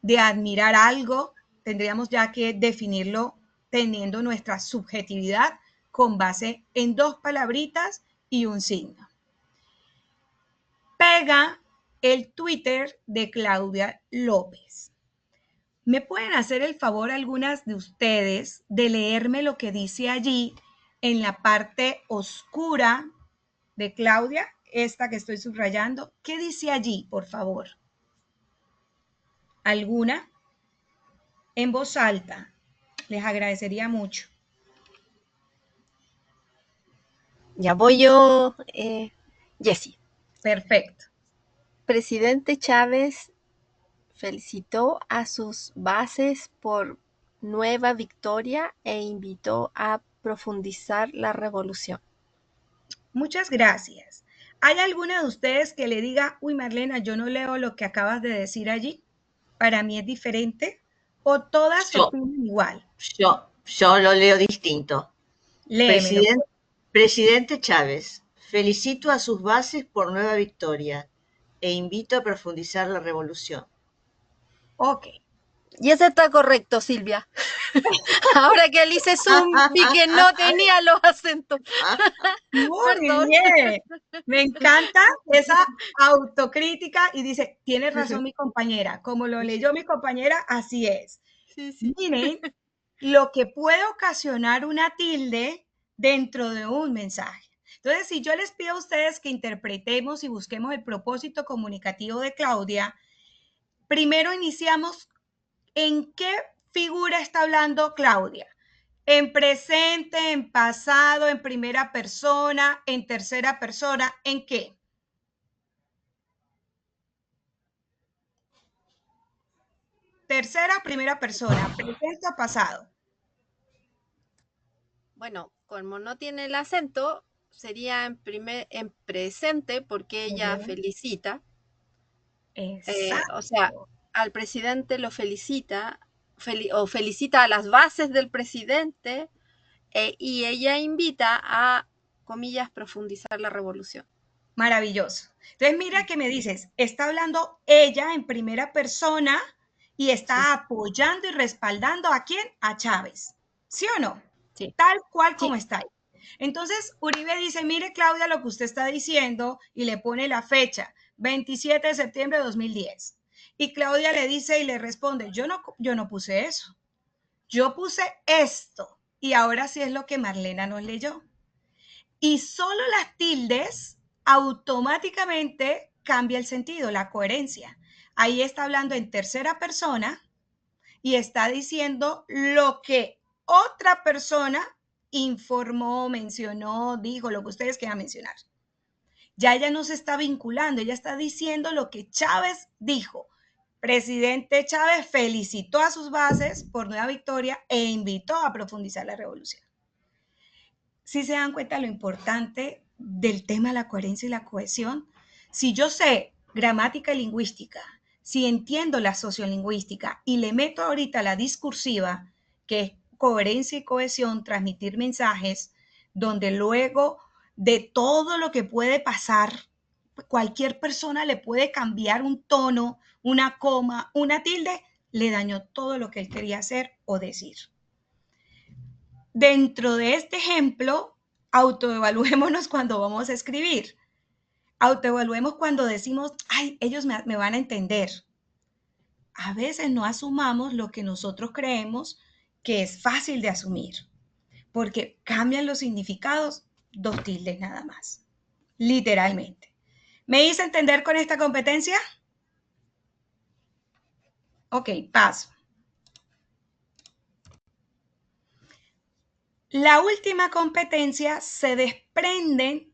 de admirar algo. Tendríamos ya que definirlo teniendo nuestra subjetividad con base en dos palabritas y un signo. Pega el Twitter de Claudia López. ¿Me pueden hacer el favor algunas de ustedes de leerme lo que dice allí en la parte oscura de Claudia? esta que estoy subrayando. ¿Qué dice allí, por favor? ¿Alguna? En voz alta. Les agradecería mucho. Ya voy yo, Jessie. Perfecto. Presidente Chávez felicitó a sus bases por nueva victoria e invitó a profundizar la revolución. Muchas gracias. ¿Hay alguna de ustedes que le diga, uy, Marlena, yo no leo lo que acabas de decir allí? Para mí es diferente. ¿O todas Yo, opinan igual? yo lo leo distinto. Léemelo. Presidente Chávez, felicito a sus bases por nueva victoria e invito a profundizar la revolución. Ok. Y ese está correcto, Silvia. Ahora que él hice zoom, vi que no tenía los acentos. Muy Perdón. bien. Me encanta esa autocrítica y dice, tiene razón mi compañera. Como lo leyó mi compañera, así es. Sí, sí. Miren lo que puede ocasionar una tilde dentro de un mensaje. Entonces, si yo les pido a ustedes que interpretemos y busquemos el propósito comunicativo de Claudia, primero iniciamos en qué figura está hablando Claudia. En presente, en pasado, en primera persona, en tercera persona, ¿en qué? Tercera o primera persona, presente o pasado. Bueno, como no tiene el acento, sería en presente porque ella felicita. Exacto. O sea, al presidente lo felicita o felicita a las bases del presidente y ella invita a, comillas, profundizar la revolución. Maravilloso. Entonces, mira que me dices, está hablando ella en primera persona y está apoyando y respaldando ¿a quién? A Chávez. ¿Sí o no? Sí. Tal cual como Sí. está ahí. Entonces, Uribe dice, mire, Claudia, lo que usted está diciendo y le pone la fecha, 27 de septiembre de 2010. Y Claudia le dice y le responde, yo no puse eso. Yo puse esto. Y ahora sí es lo que Marlena nos leyó. Y solo las tildes automáticamente cambia el sentido, la coherencia. Ahí está hablando en tercera persona y está diciendo lo que otra persona informó, mencionó, dijo, lo que ustedes quieran mencionar. Ya ella no se está vinculando, ella está diciendo lo que Chávez dijo. Presidente Chávez felicitó a sus bases por nueva victoria e invitó a profundizar la revolución. Si se dan cuenta lo importante del tema de la coherencia y la cohesión, si yo sé gramática y lingüística, si entiendo la sociolingüística y le meto ahorita la discursiva, que es coherencia y cohesión, transmitir mensajes, donde luego de todo lo que puede pasar, cualquier persona le puede cambiar un tono, una coma, una tilde, le dañó todo lo que él quería hacer o decir. Dentro de este ejemplo, autoevaluémonos cuando vamos a escribir. Autoevaluemos cuando decimos, ay, ellos me van a entender. A veces no asumamos lo que nosotros creemos que es fácil de asumir, porque cambian los significados, 2 tildes nada más, literalmente. ¿Me hice entender con esta competencia? Ok, paso. La última competencia se desprenden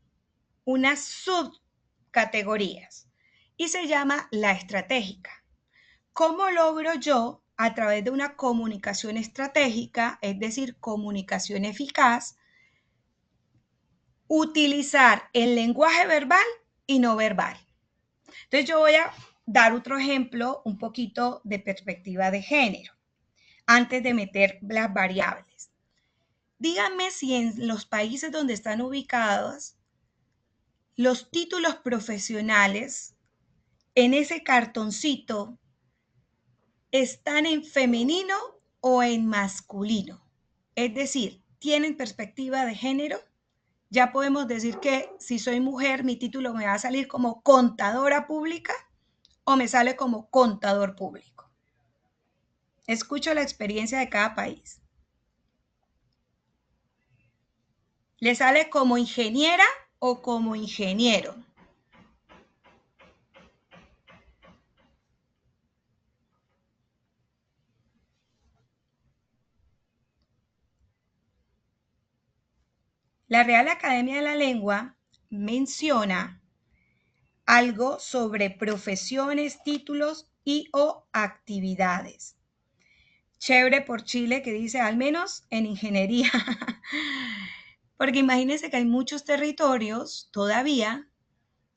unas subcategorías y se llama la estratégica. ¿Cómo logro yo, a través de una comunicación estratégica, es decir, comunicación eficaz, utilizar el lenguaje verbal y no verbal? Entonces yo voy a dar otro ejemplo un poquito de perspectiva de género, antes de meter las variables. Díganme si en los países donde están ubicados los títulos profesionales en ese cartoncito están en femenino o en masculino. Es decir, tienen perspectiva de género. Ya podemos decir que si soy mujer, mi título me va a salir como contadora pública o me sale como contador público. Escucho la experiencia de cada país. ¿Le sale como ingeniera o como ingeniero? La Real Academia de la Lengua menciona algo sobre profesiones, títulos y o actividades. Chévere por Chile que dice al menos en ingeniería. Porque imagínense que hay muchos territorios todavía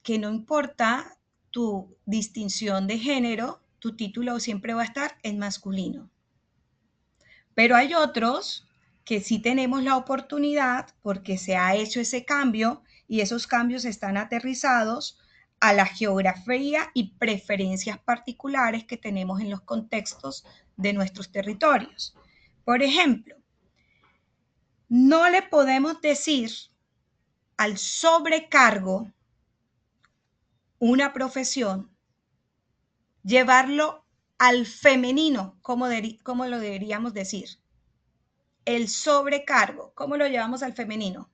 que no importa tu distinción de género, tu título siempre va a estar en masculino. Pero hay otros que sí tenemos la oportunidad porque se ha hecho ese cambio y esos cambios están aterrizados a la geografía y preferencias particulares que tenemos en los contextos de nuestros territorios. Por ejemplo, no le podemos decir al sobrecargo una profesión, llevarlo al femenino, ¿cómo lo deberíamos decir? El sobrecargo, ¿cómo lo llevamos al femenino?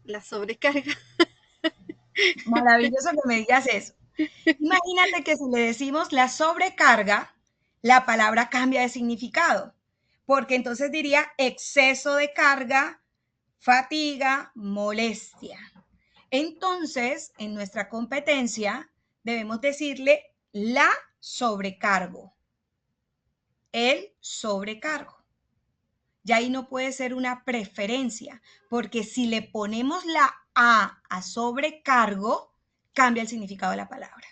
La sobrecarga. Maravilloso que me digas eso. Imagínate que si le decimos la sobrecarga, la palabra cambia de significado, porque entonces diría exceso de carga, fatiga, molestia. Entonces, en nuestra competencia, debemos decirle la sobrecargo, el sobrecargo. Ya ahí no puede ser una preferencia, porque si le ponemos la a sobrecargo, cambia el significado de la palabra.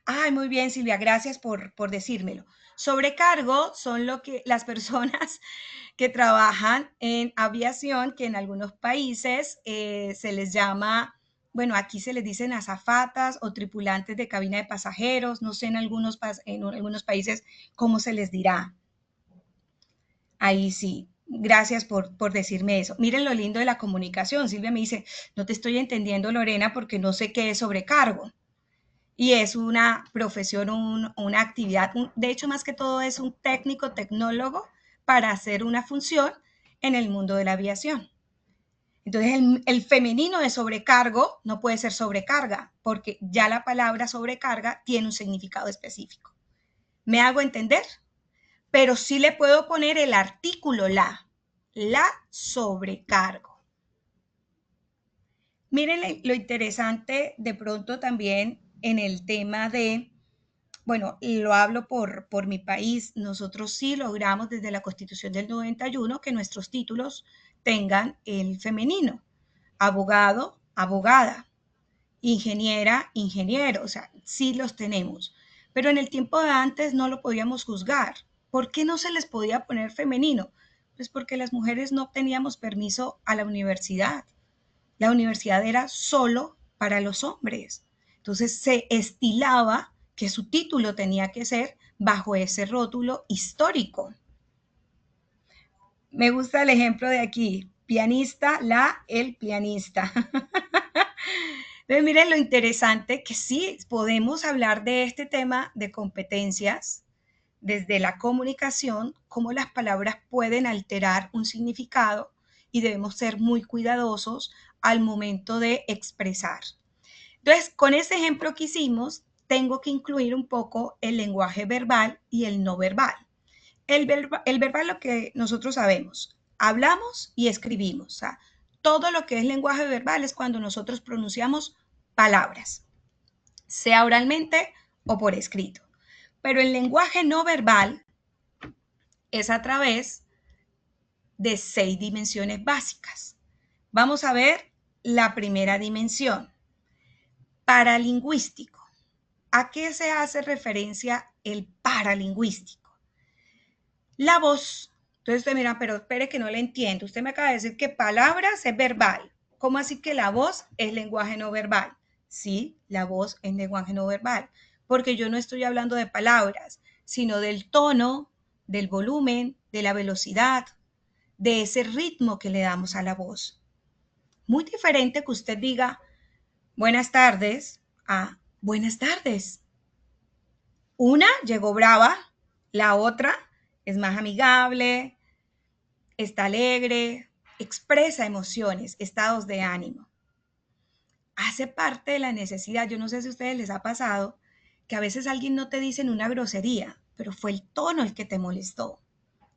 Ay, muy bien, Silvia, gracias por decírmelo. Sobrecargo son las personas que trabajan en aviación, que en algunos países se les llama, bueno, aquí se les dicen azafatas o tripulantes de cabina de pasajeros, no sé en algunos países cómo se les dirá. Ahí sí, gracias por decirme eso. Miren lo lindo de la comunicación. Silvia me dice, no te estoy entendiendo, Lorena, porque no sé qué es sobrecargo. Y es una profesión, una actividad, de hecho, más que todo es un técnico, tecnólogo para hacer una función en el mundo de la aviación. Entonces, el femenino de sobrecargo no puede ser sobrecarga, porque ya la palabra sobrecarga tiene un significado específico. ¿Me hago entender? Pero sí le puedo poner el artículo la sobrecargo. Miren lo interesante de pronto también en el tema de, bueno, lo hablo por mi país, nosotros sí logramos desde la Constitución del 91 que nuestros títulos tengan el femenino, abogado, abogada, ingeniera, ingeniero, o sea, sí los tenemos. Pero en el tiempo de antes no lo podíamos juzgar. ¿Por qué no se les podía poner femenino? Pues porque las mujeres no teníamos permiso a la universidad. La universidad era solo para los hombres. Entonces se estilaba que su título tenía que ser bajo ese rótulo histórico. Me gusta el ejemplo de aquí, pianista, el pianista. Entonces, miren lo interesante que sí podemos hablar de este tema de competencias desde la comunicación, cómo las palabras pueden alterar un significado y debemos ser muy cuidadosos al momento de expresar. Entonces, con ese ejemplo que hicimos, tengo que incluir un poco el lenguaje verbal y el no verbal. El verbal lo que nosotros sabemos, hablamos y escribimos. O sea, todo lo que es lenguaje verbal es cuando nosotros pronunciamos palabras, sea oralmente o por escrito. Pero el lenguaje no verbal es a través de 6 dimensiones básicas. Vamos a ver la primera dimensión, paralingüístico. ¿A qué se hace referencia el paralingüístico? La voz. Entonces usted mira, pero espere que no le entiendo. Usted me acaba de decir que palabras es verbal. ¿Cómo así que la voz es lenguaje no verbal? Sí, la voz es lenguaje no verbal, porque yo no estoy hablando de palabras, sino del tono, del volumen, de la velocidad, de ese ritmo que le damos a la voz. Muy diferente que usted diga buenas tardes a buenas tardes. Una llegó brava, la otra es más amigable, está alegre, expresa emociones, estados de ánimo. Hace parte de la necesidad, yo no sé si a ustedes les ha pasado, que a veces alguien no te dice una grosería, pero fue el tono el que te molestó.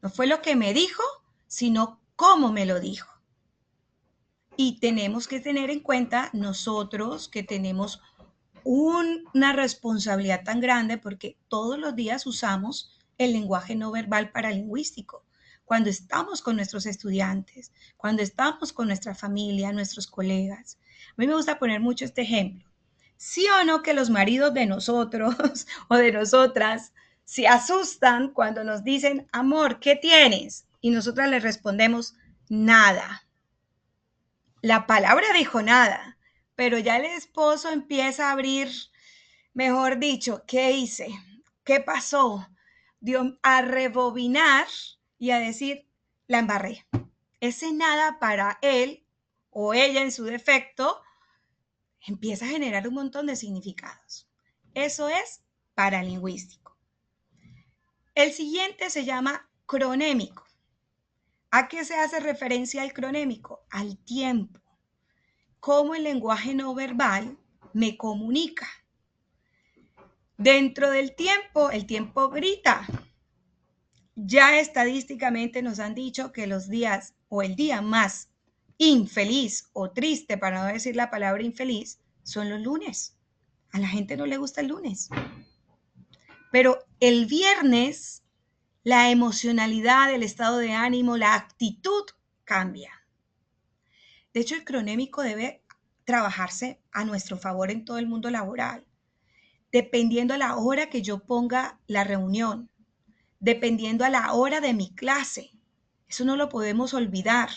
No fue lo que me dijo, sino cómo me lo dijo. Y tenemos que tener en cuenta nosotros que tenemos una responsabilidad tan grande porque todos los días usamos el lenguaje no verbal paralingüístico. Cuando estamos con nuestros estudiantes, cuando estamos con nuestra familia, nuestros colegas. A mí me gusta poner mucho este ejemplo. ¿Sí o no que los maridos de nosotros o de nosotras se asustan cuando nos dicen, amor, ¿qué tienes? Y nosotras les respondemos, nada. La palabra dijo nada, pero ya el esposo empieza a abrir, mejor dicho, ¿qué hice? ¿Qué pasó? A rebobinar y a decir, la embarré. Ese nada para él o ella en su defecto empieza a generar un montón de significados. Eso es paralingüístico. El siguiente se llama cronémico. ¿A qué se hace referencia el cronémico? Al tiempo. Cómo el lenguaje no verbal me comunica. Dentro del tiempo, el tiempo grita. Ya estadísticamente nos han dicho que los días o el día más infeliz o triste, para no decir la palabra infeliz, son los lunes. A la gente no le gusta el lunes. Pero el viernes, la emocionalidad, el estado de ánimo, la actitud cambia. De hecho, el cronémico debe trabajarse a nuestro favor en todo el mundo laboral, dependiendo a la hora que yo ponga la reunión, dependiendo a la hora de mi clase. Eso no lo podemos olvidar,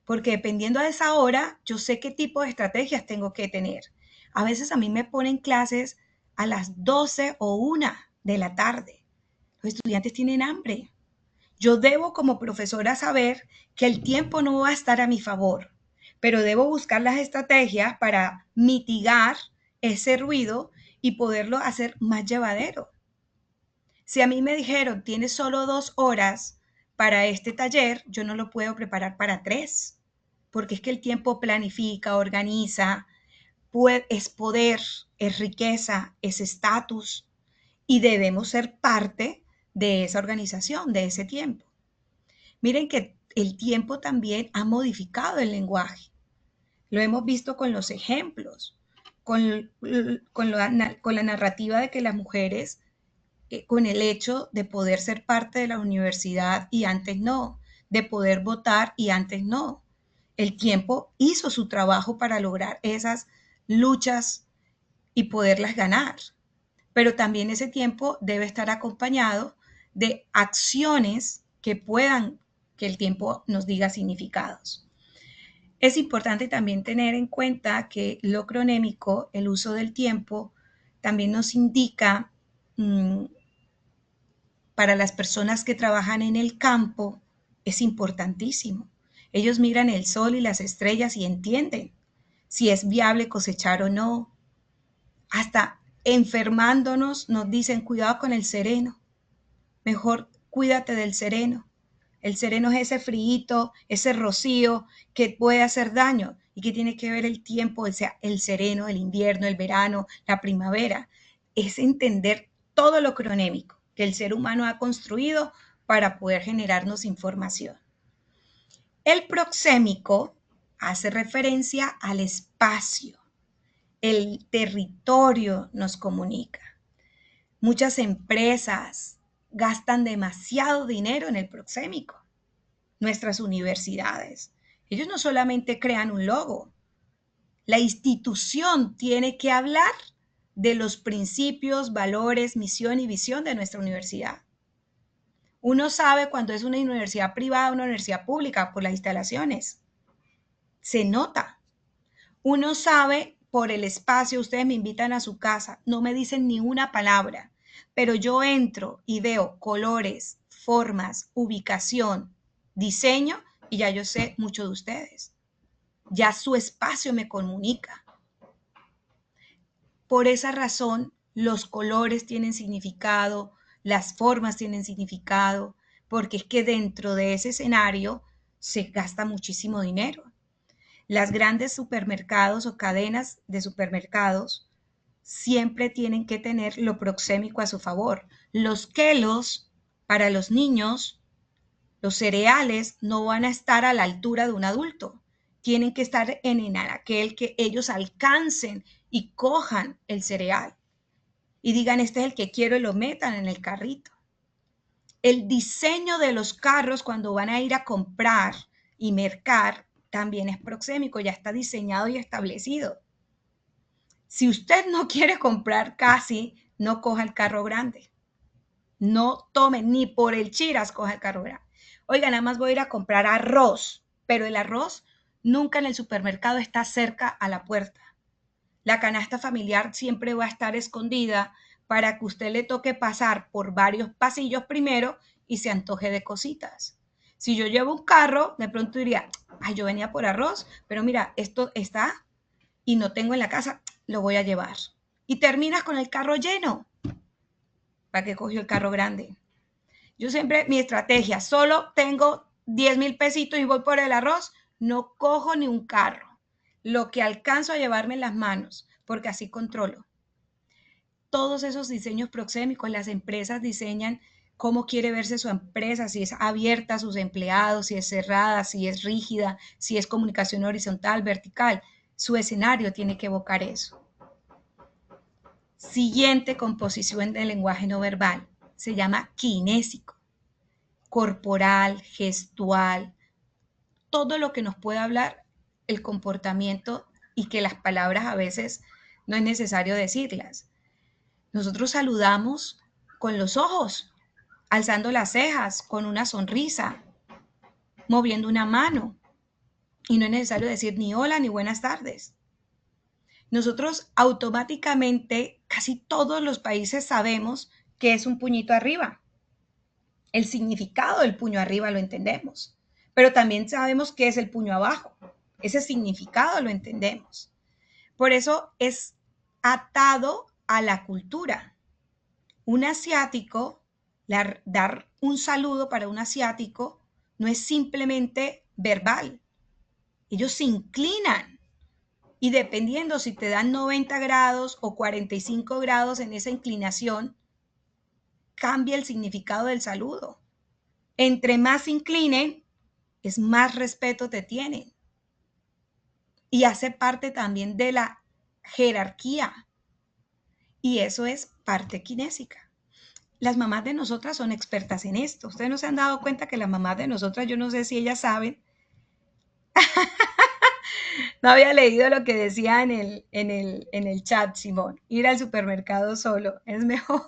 porque dependiendo de esa hora, yo sé qué tipo de estrategias tengo que tener. A veces a mí me ponen clases a las 12 o 1 de la tarde. Los estudiantes tienen hambre. Yo debo como profesora saber que el tiempo no va a estar a mi favor, pero debo buscar las estrategias para mitigar ese ruido y poderlo hacer más llevadero. Si a mí me dijeron, tienes solo 2 horas para este taller, yo no lo puedo preparar para 3, porque es que el tiempo planifica, organiza, es poder, es riqueza, es estatus, y debemos ser parte de esa organización, de ese tiempo. Miren que el tiempo también ha modificado el lenguaje. Lo hemos visto con los ejemplos, con la narrativa de que las mujeres, con el hecho de poder ser parte de la universidad y antes no, de poder votar y antes no. El tiempo hizo su trabajo para lograr esas luchas y poderlas ganar. Pero también ese tiempo debe estar acompañado de acciones que puedan que el tiempo nos diga significados. Es importante también tener en cuenta que lo cronémico, el uso del tiempo, también nos indica para las personas que trabajan en el campo, es importantísimo. Ellos miran el sol y las estrellas y entienden si es viable cosechar o no. Hasta enfermándonos nos dicen, cuidado con el sereno. Mejor cuídate del sereno. El sereno es ese frío, ese rocío que puede hacer daño y que tiene que ver el tiempo, o sea, el sereno, el invierno, el verano, la primavera. Es entender todo lo cronémico que el ser humano ha construido para poder generarnos información. El proxémico hace referencia al espacio. El territorio nos comunica. Muchas empresas gastan demasiado dinero en el proxémico. Nuestras universidades. Ellos no solamente crean un logo. La institución tiene que hablar de los principios, valores, misión y visión de nuestra universidad. Uno sabe cuando es una universidad privada o una universidad pública por las instalaciones. Se nota. Uno sabe por el espacio, ustedes me invitan a su casa, no me dicen ni una palabra, pero yo entro y veo colores, formas, ubicación, diseño y ya yo sé mucho de ustedes. Ya su espacio me comunica. Por esa razón, los colores tienen significado, las formas tienen significado, porque es que dentro de ese escenario se gasta muchísimo dinero. Las grandes supermercados o cadenas de supermercados siempre tienen que tener lo proxémico a su favor. Los quelos para los niños, los cereales, no van a estar a la altura de un adulto. Tienen que estar en aquel que ellos alcancen y cojan el cereal y digan, este es el que quiero, y lo metan en el carrito. El diseño de los carros cuando van a ir a comprar y mercar también es proxémico, ya está diseñado y establecido. Si usted no quiere comprar casi, no coja el carro grande. No tome ni por el chiras, coja el carro grande. Oiga, nada más voy a ir a comprar arroz, pero el arroz nunca en el supermercado está cerca a la puerta. La canasta familiar siempre va a estar escondida para que usted le toque pasar por varios pasillos primero y se antoje de cositas. Si yo llevo un carro, de pronto diría, ay, yo venía por arroz, pero mira, esto está y no tengo en la casa, lo voy a llevar. Y terminas con el carro lleno. ¿Para qué cogió el carro grande? Yo siempre, mi estrategia, solo tengo 10,000 pesitos y voy por el arroz, no cojo ni un carro. Lo que alcanzo a llevarme en las manos, porque así controlo. Todos esos diseños proxémicos, las empresas diseñan cómo quiere verse su empresa, si es abierta a sus empleados, si es cerrada, si es rígida, si es comunicación horizontal, vertical. Su escenario tiene que evocar eso. Siguiente composición del lenguaje no verbal, se llama kinésico, corporal, gestual, todo lo que nos puede hablar el comportamiento y que las palabras a veces no es necesario decirlas. Nosotros saludamos con los ojos, alzando las cejas, con una sonrisa, moviendo una mano. Y no es necesario decir ni hola ni buenas tardes. Nosotros automáticamente, casi todos los países sabemos qué es un puñito arriba. El significado del puño arriba lo entendemos, pero también sabemos qué es el puño abajo. Ese significado lo entendemos. Por eso es atado a la cultura. Un asiático, dar un saludo para un asiático no es simplemente verbal. Ellos se inclinan y dependiendo si te dan 90 grados o 45 grados en esa inclinación, cambia el significado del saludo. Entre más se inclinen, es más respeto te tienen. Y hace parte también de la jerarquía. Y eso es parte kinésica. Las mamás de nosotras son expertas en esto. Ustedes no se han dado cuenta que las mamás de nosotras, yo no sé si ellas saben. No había leído lo que decía en el chat, Simón. Ir al supermercado solo es mejor.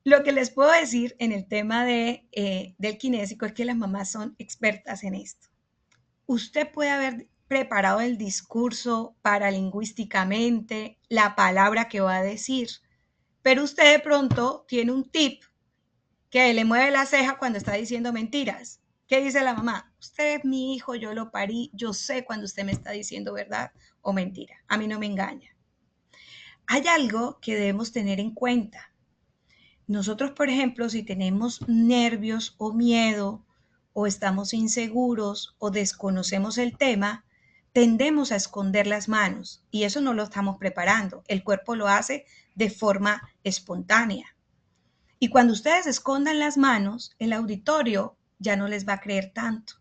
Lo que les puedo decir en el tema del kinésico es que las mamás son expertas en esto. Usted puede haber preparado el discurso paralingüísticamente, la palabra que va a decir, pero usted de pronto tiene un tip que le mueve la ceja cuando está diciendo mentiras. ¿Qué dice la mamá? Usted es mi hijo, yo lo parí, yo sé cuando usted me está diciendo verdad o mentira. A mí no me engaña. Hay algo que debemos tener en cuenta. Nosotros, por ejemplo, si tenemos nervios o miedo, o estamos inseguros o desconocemos el tema, tendemos a esconder las manos y eso no lo estamos preparando. El cuerpo lo hace de forma espontánea. Y cuando ustedes escondan las manos, el auditorio ya no les va a creer tanto.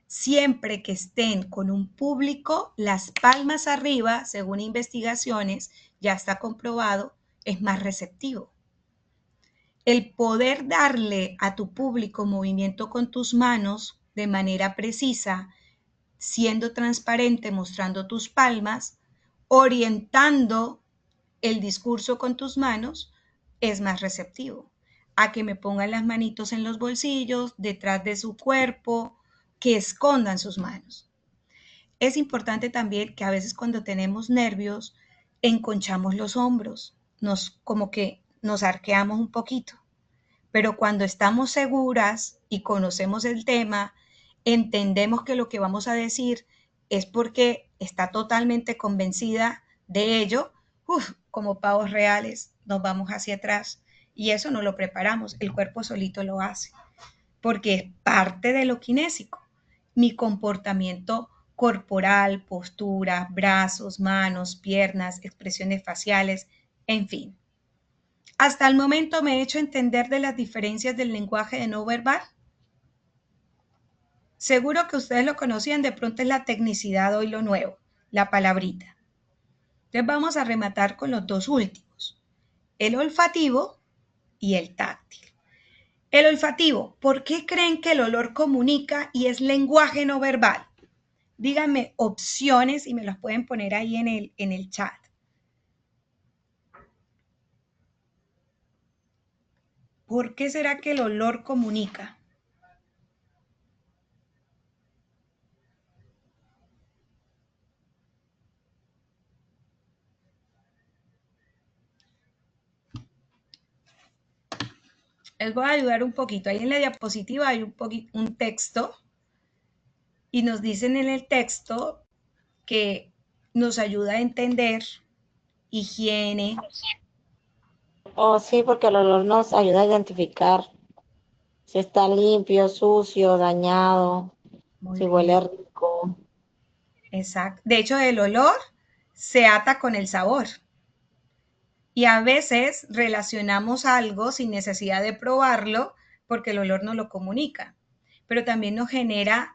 Siempre que estén con un público, las palmas arriba, según investigaciones, ya está comprobado, es más receptivo. El poder darle a tu público movimiento con tus manos de manera precisa, siendo transparente, mostrando tus palmas, orientando el discurso con tus manos, es más receptivo a que me pongan las manitos en los bolsillos, detrás de su cuerpo, que escondan sus manos. Es importante también que a veces cuando tenemos nervios, enconchamos los hombros, como que nos arqueamos un poquito. Pero cuando estamos seguras y conocemos el tema, entendemos que lo que vamos a decir es porque está totalmente convencida de ello, como pavos reales, nos vamos hacia atrás. Y eso no lo preparamos, el cuerpo solito lo hace, porque es parte de lo kinésico. Mi comportamiento corporal, postura, brazos, manos, piernas, expresiones faciales, en fin. Hasta el momento me he hecho entender de las diferencias del lenguaje de no verbal. Seguro que ustedes lo conocían, de pronto es la tecnicidad hoy lo nuevo, la palabrita. Entonces vamos a rematar con los dos últimos, el olfativo y el táctil. El olfativo, ¿por qué creen que el olor comunica y es lenguaje no verbal? Díganme opciones y me las pueden poner ahí en el chat. ¿Por qué será que el olor comunica? Les voy a ayudar un poquito. Ahí en la diapositiva hay un texto y nos dicen en el texto que nos ayuda a entender higiene. Oh, sí, porque el olor nos ayuda a identificar si está limpio, sucio, dañado, Muy si bien. huele rico. Exacto. De hecho, el olor se ata con el sabor. Y a veces relacionamos algo sin necesidad de probarlo porque el olor no lo comunica. Pero también nos genera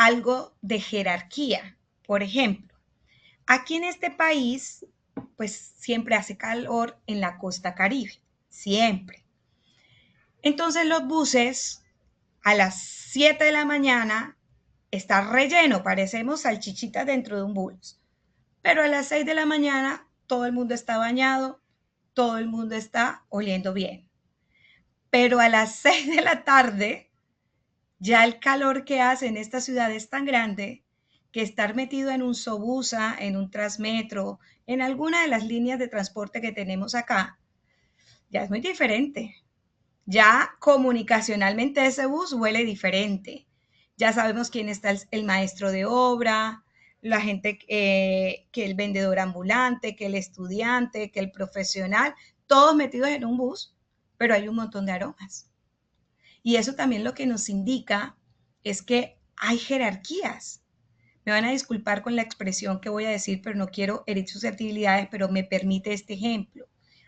algo de jerarquía. Por ejemplo, aquí en este país, pues siempre hace calor en la costa Caribe, siempre. Entonces los buses a las 7 de la mañana está relleno, parecemos salchichitas dentro de un bus. Pero a las 6 de la mañana todo el mundo está bañado, todo el mundo está oliendo bien. Pero a las 6 de la tarde, ya el calor que hace en esta ciudad es tan grande que estar metido en un Sobusa, en un Transmetro, en alguna de las líneas de transporte que tenemos acá, ya es muy diferente. Ya comunicacionalmente ese bus huele diferente. Ya sabemos quién está el maestro de obra, la gente, que el vendedor ambulante, que el estudiante, que el profesional, todos metidos en un bus, pero hay un montón de aromas. Y eso también lo que nos indica es que hay jerarquías. Me van a disculpar con la expresión que voy a decir, pero no quiero herir susceptibilidades, pero me permite este ejemplo.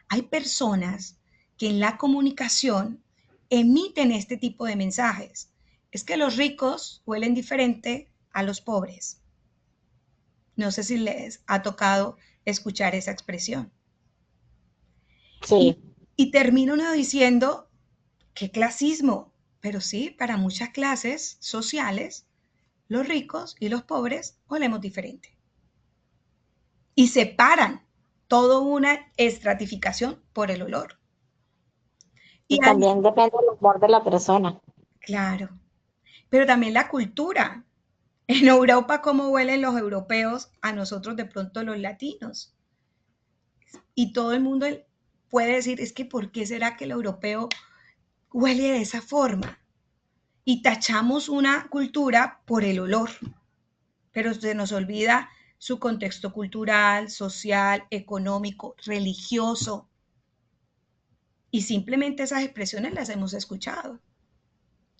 Hay personas que en la comunicación emiten este tipo de mensajes. Es que los ricos huelen diferente a los pobres. No sé si les ha tocado escuchar esa expresión. Sí. Y termino uno diciendo, qué clasismo, pero sí, para muchas clases sociales, los ricos y los pobres olemos diferente. Y separan toda una estratificación por el olor. Y también depende del humor de la persona. Claro, pero también la cultura. En Europa, ¿cómo huelen los europeos a nosotros de pronto los latinos? Y todo el mundo puede decir, es que ¿por qué será que el europeo huele de esa forma? Y tachamos una cultura por el olor, pero se nos olvida su contexto cultural, social, económico, religioso. Y simplemente esas expresiones las hemos escuchado,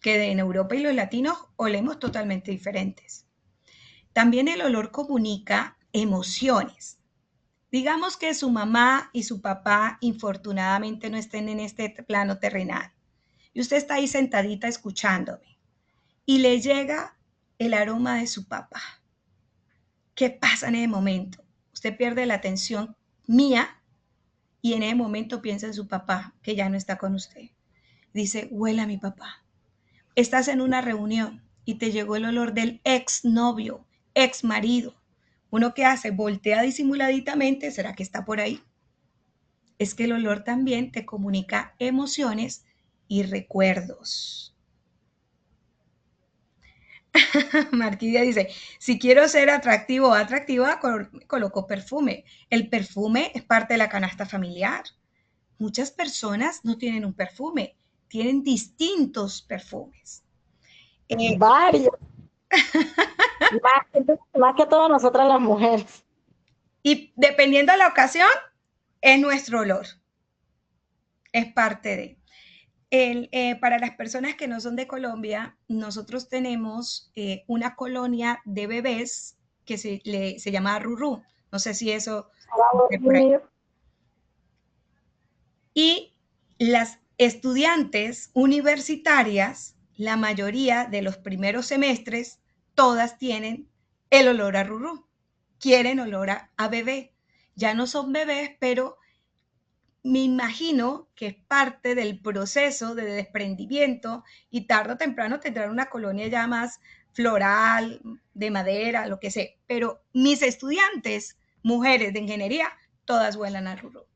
que en Europa y los latinos olemos totalmente diferentes. También el olor comunica emociones. Digamos que su mamá y su papá infortunadamente no estén en este plano terrenal y usted está ahí sentadita escuchándome y le llega el aroma de su papá. ¿Qué pasa en ese momento? Usted pierde la atención mía y en ese momento piensa en su papá que ya no está con usted. Dice, huele a mi papá. Estás en una reunión y te llegó el olor del ex novio, ex marido. ¿Uno qué hace? Voltea disimuladitamente, ¿será que está por ahí? Es que el olor también te comunica emociones y recuerdos. Marquidia dice, si quiero ser atractivo o atractiva, coloco perfume. El perfume es parte de la canasta familiar. Muchas personas no tienen un perfume, tienen distintos perfumes. Varios. más que todo nosotras las mujeres. Y dependiendo de la ocasión, es nuestro olor. Es parte de. Para las personas que no son de Colombia, nosotros tenemos una colonia de bebés que se llama Rurú. No sé si eso por ahí. Y las estudiantes universitarias, la mayoría de los primeros semestres, todas tienen el olor a Rurú. Quieren olor a bebé. Ya no son bebés, pero me imagino que es parte del proceso de desprendimiento y tarde o temprano tendrán una colonia ya más floral, de madera, lo que sea. Pero mis estudiantes, mujeres de ingeniería, todas huelen a Rurú.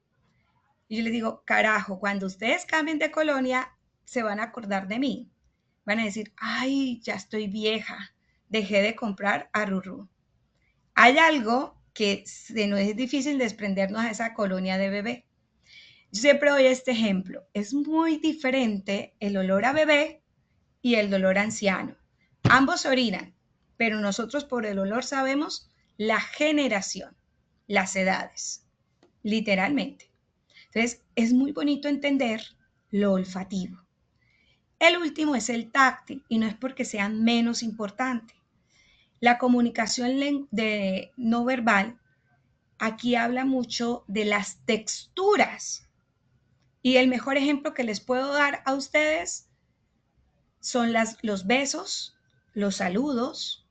Y yo les digo, carajo, cuando ustedes cambien de colonia, se van a acordar de mí. Van a decir, ay, ya estoy vieja, dejé de comprar a Rurú. Hay algo que no es difícil desprendernos a esa colonia de bebé. Yo siempre doy este ejemplo. Es muy diferente el olor a bebé y el olor a anciano. Ambos orinan, pero nosotros por el olor sabemos la generación, las edades, literalmente. Entonces, es muy bonito entender lo olfativo. El último es el táctil, y no es porque sea menos importante. La comunicación no verbal aquí habla mucho de las texturas. Y el mejor ejemplo que les puedo dar a ustedes son los besos, los saludos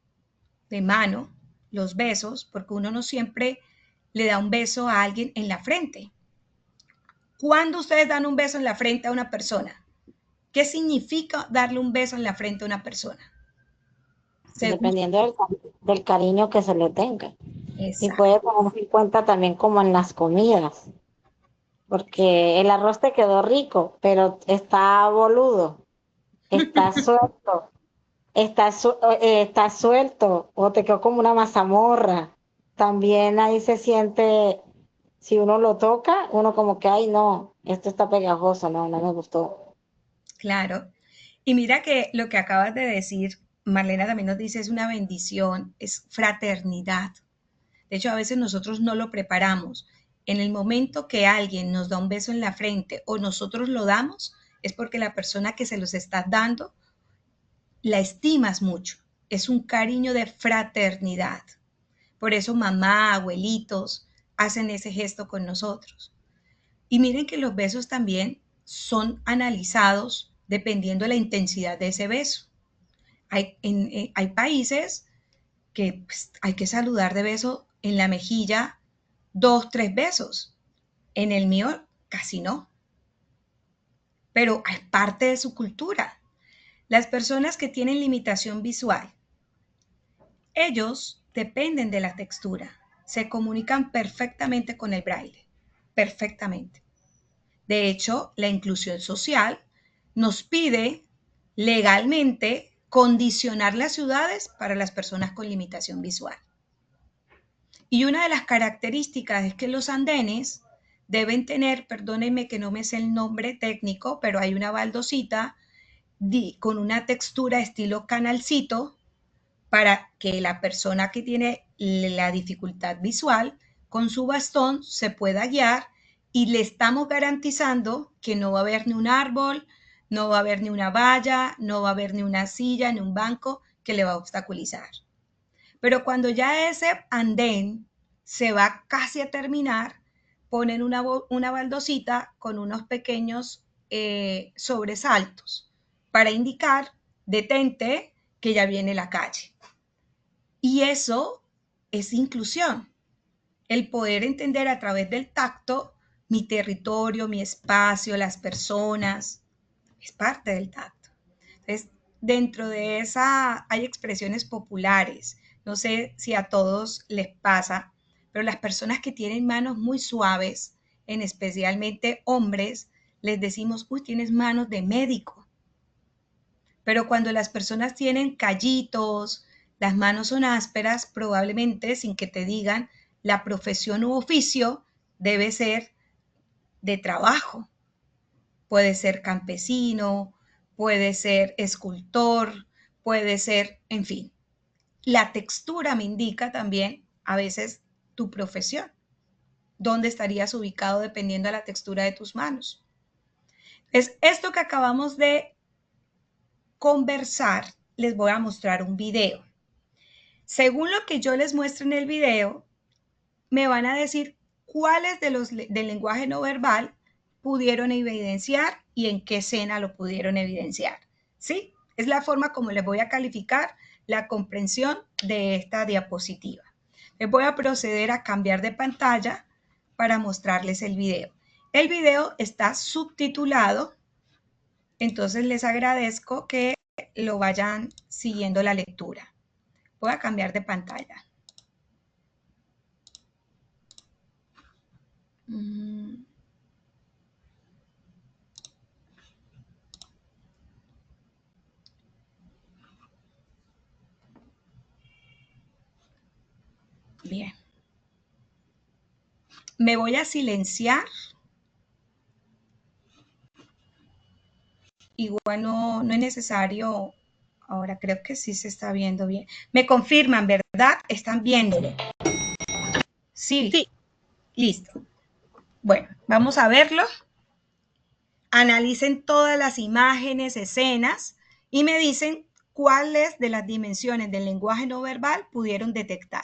de mano, los besos, porque uno no siempre le da un beso a alguien en la frente. ¿Cuándo ustedes dan un beso en la frente a una persona? ¿Qué significa darle un beso en la frente a una persona? Dependiendo del cariño que se le tenga. Y Exacto. puede tomarse en cuenta también como en las comidas, porque el arroz te quedó rico, pero está boludo, está suelto, está suelto, o te quedó como una mazamorra. También ahí se siente, si uno lo toca, uno como que, ay, no, esto está pegajoso, no me gustó. Claro. Y mira que lo que acabas de decir, Marlena también nos dice, es una bendición, es fraternidad. De hecho, a veces nosotros no lo preparamos. En el momento que alguien nos da un beso en la frente o nosotros lo damos, es porque la persona que se los está dando la estimas mucho. Es un cariño de fraternidad. Por eso mamá, abuelitos hacen ese gesto con nosotros. Y miren que los besos también son analizados dependiendo de la intensidad de ese beso. Hay países que pues, hay que saludar de beso en la mejilla 2, 3 besos. En el mío casi no. Pero es parte de su cultura. Las personas que tienen limitación visual, ellos dependen de la textura. Se comunican perfectamente con el braille. Perfectamente. De hecho, la inclusión social nos pide legalmente condicionar las ciudades para las personas con limitación visual. Y una de las características es que los andenes deben tener, perdónenme que no me sé el nombre técnico, pero hay una baldosita con una textura estilo canalcito para que la persona que tiene la dificultad visual con su bastón se pueda guiar y le estamos garantizando que no va a haber ni un árbol, no va a haber ni una valla, no va a haber ni una silla, ni un banco que le va a obstaculizar. Pero cuando ya ese andén se va casi a terminar, ponen una baldosita con unos pequeños sobresaltos para indicar, detente, que ya viene la calle. Y eso es inclusión. El poder entender a través del tacto mi territorio, mi espacio, las personas, es parte del tacto. Entonces, dentro de esa hay expresiones populares. No sé si a todos les pasa, pero las personas que tienen manos muy suaves, en especialmente hombres, les decimos, uy, tienes manos de médico. Pero cuando las personas tienen callitos, las manos son ásperas, probablemente sin que te digan, la profesión u oficio debe ser de trabajo. Puede ser campesino, puede ser escultor, puede ser, en fin. La textura me indica también a veces tu profesión. ¿Dónde estarías ubicado dependiendo de la textura de tus manos? Es esto que acabamos de conversar, les voy a mostrar un video. Según lo que yo les muestro en el video, me van a decir cuáles del lenguaje no verbal pudieron evidenciar y en qué escena lo pudieron evidenciar. ¿Sí? Es la forma como les voy a calificar la comprensión de esta diapositiva. Les voy a proceder a cambiar de pantalla para mostrarles el video. El video está subtitulado, entonces les agradezco que lo vayan siguiendo la lectura. Voy a cambiar de pantalla. Bien. Me voy a silenciar. Igual no es necesario. Ahora creo que sí se está viendo bien. Me confirman, ¿verdad? ¿Están viéndolo? Sí. Sí. Listo. Bueno, vamos a verlo. Analicen todas las imágenes, escenas y me dicen cuáles de las dimensiones del lenguaje no verbal pudieron detectar.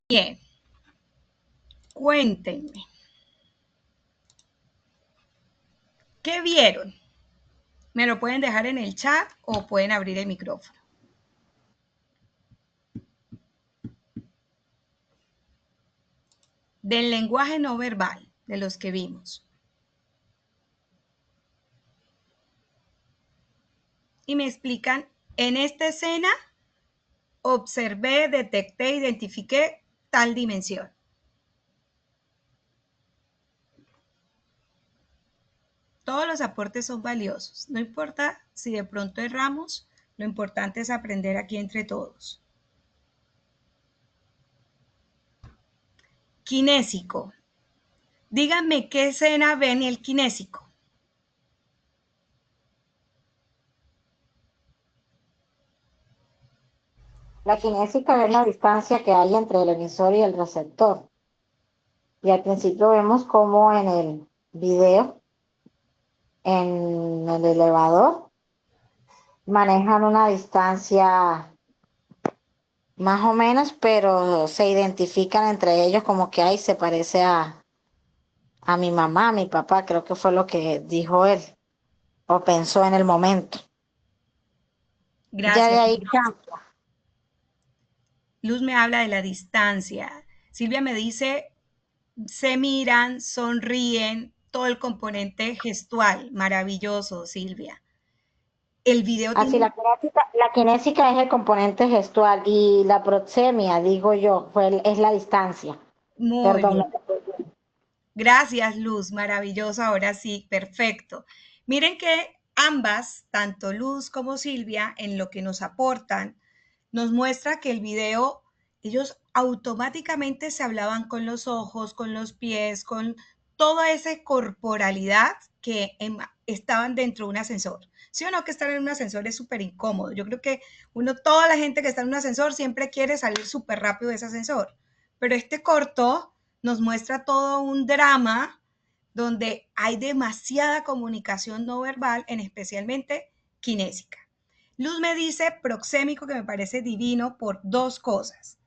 Bien, cuéntenme. ¿Qué vieron? Me lo pueden dejar en el chat o pueden abrir el micrófono. Del lenguaje no verbal, de los que vimos. Y me explican, en esta escena observé, detecté, identifiqué tal dimensión. Todos los aportes son valiosos. No importa si de pronto erramos, lo importante es aprender aquí entre todos. Kinésico. Díganme qué escena ven el kinésico. La kinésica es la distancia que hay entre el emisor y el receptor. Y al principio vemos como en el video, en el elevador, manejan una distancia más o menos, pero se identifican entre ellos como que ahí se parece a mi mamá, a mi papá, creo que fue lo que dijo él o pensó en el momento. Gracias. Ya de ahí cambia. Luz me habla de la distancia. Silvia me dice, se miran, sonríen, todo el componente gestual. Maravilloso, Silvia. El video Así tiene... la kinésica es el componente gestual y la proxemia, digo yo, es la distancia. Muy Perdón. bien. Gracias, Luz. Maravilloso. Ahora sí, perfecto. Miren que ambas, tanto Luz como Silvia, en lo que nos aportan, nos muestra que el video, ellos automáticamente se hablaban con los ojos, con los pies, con toda esa corporalidad que estaban dentro de un ascensor. ¿Sí o no que estar en un ascensor es súper incómodo? Yo creo que toda la gente que está en un ascensor siempre quiere salir súper rápido de ese ascensor. Pero este corto nos muestra todo un drama donde hay demasiada comunicación no verbal, en especialmente kinésica. Luz me dice proxémico, que me parece divino por dos cosas.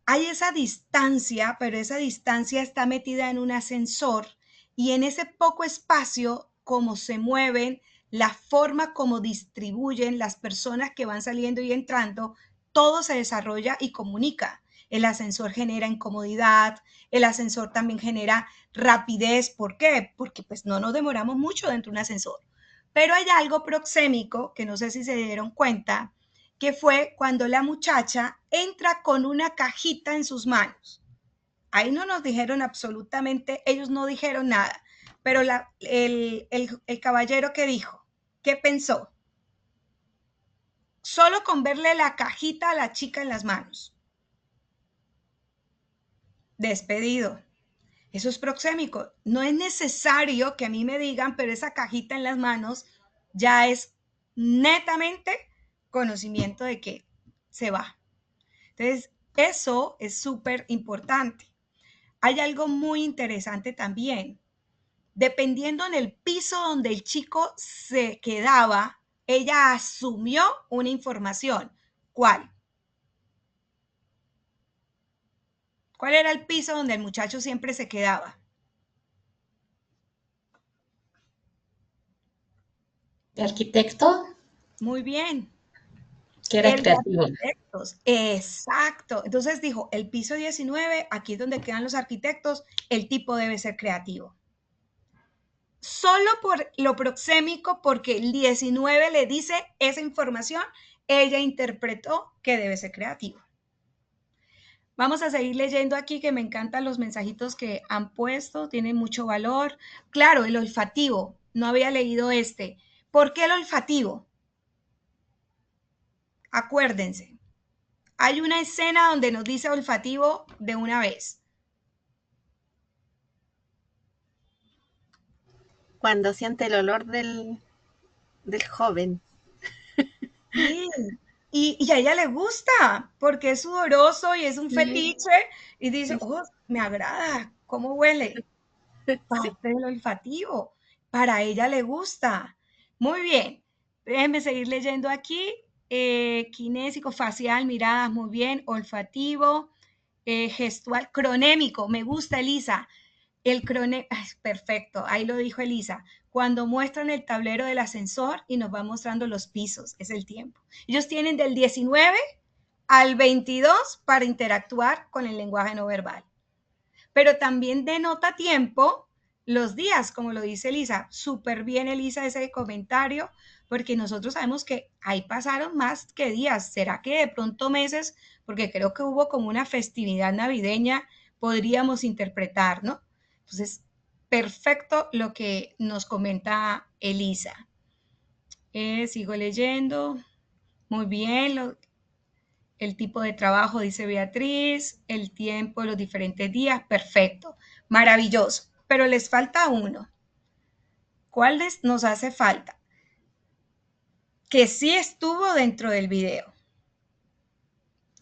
Hay esa distancia, pero esa distancia está metida en un ascensor y en ese poco espacio, cómo se mueven, la forma como distribuyen las personas que van saliendo y entrando, todo se desarrolla y comunica. El ascensor genera incomodidad, el ascensor también genera rapidez. ¿Por qué? Porque pues no nos demoramos mucho dentro de un ascensor. Pero hay algo proxémico, que no sé si se dieron cuenta, que fue cuando la muchacha entra con una cajita en sus manos. Ahí no nos dijeron absolutamente, ellos no dijeron nada, pero el caballero que dijo, ¿qué pensó? Solo con verle la cajita a la chica en las manos. Despedido. Eso es proxémico. No es necesario que a mí me digan, pero esa cajita en las manos ya es netamente conocimiento de que se va. Entonces, eso es súper importante. Hay algo muy interesante también. Dependiendo en el piso donde el chico se quedaba, ella asumió una información. ¿Cuál? ¿Cuál era el piso donde el muchacho siempre se quedaba? ¿De arquitecto? Muy bien. Que era El de creativo. arquitectos. Exacto. Entonces dijo, el piso 19, aquí es donde quedan los arquitectos, el tipo debe ser creativo. Solo por lo proxémico, porque el 19 le dice esa información, ella interpretó que debe ser creativo. Vamos a seguir leyendo aquí, que me encantan los mensajitos que han puesto, tienen mucho valor. Claro, el olfativo, no había leído este. ¿Por qué el olfativo? Acuérdense, hay una escena donde nos dice olfativo de una vez. Cuando siente el olor del joven. Sí. Y a ella le gusta, porque es sudoroso y es un fetiche, y dice, oh, me agrada, ¿cómo huele? Parte del olfativo. Para ella le gusta. Muy bien. Déjenme seguir leyendo aquí. Kinésico, facial, miradas, muy bien. Olfativo. gestual, cronémico, me gusta, Elisa. El perfecto, ahí lo dijo Elisa. Cuando muestran el tablero del ascensor y nos va mostrando los pisos, es el tiempo. Ellos tienen del 19 al 22 para interactuar con el lenguaje no verbal. Pero también denota tiempo los días, como lo dice Elisa. Súper bien, Elisa, ese comentario, porque nosotros sabemos que ahí pasaron más que días. ¿Será que de pronto meses? Porque creo que hubo como una festividad navideña, podríamos interpretar, ¿no? Entonces, perfecto lo que nos comenta Elisa. Sigo leyendo. Muy bien, el tipo de trabajo, dice Beatriz, el tiempo, los diferentes días, perfecto, maravilloso. Pero les falta uno. ¿Cuál nos hace falta? Que sí estuvo dentro del video.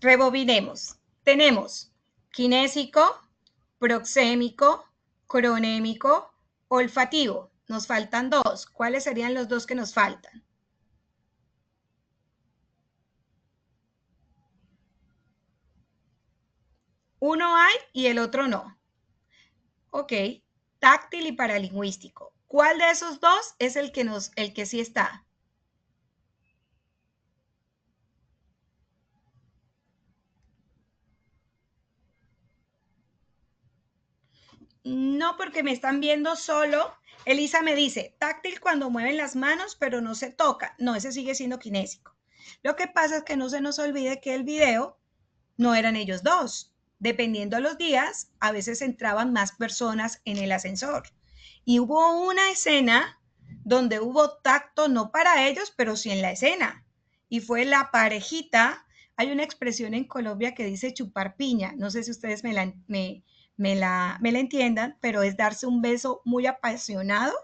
Rebobinemos. Tenemos kinésico, proxémico, cronémico, olfativo. Nos faltan dos. ¿Cuáles serían los dos que nos faltan? Uno hay y el otro no. Ok, táctil y paralingüístico. ¿Cuál de esos dos es el que sí está? No, porque me están viendo solo. Elisa me dice, táctil cuando mueven las manos, pero no se toca. No, ese sigue siendo kinésico. Lo que pasa es que no se nos olvide que el video no eran ellos dos. Dependiendo de los días, a veces entraban más personas en el ascensor. Y hubo una escena donde hubo tacto, no para ellos, pero sí en la escena. Y fue la parejita. Hay una expresión en Colombia que dice chupar piña. No sé si ustedes me la entiendan, pero es darse un beso muy apasionado.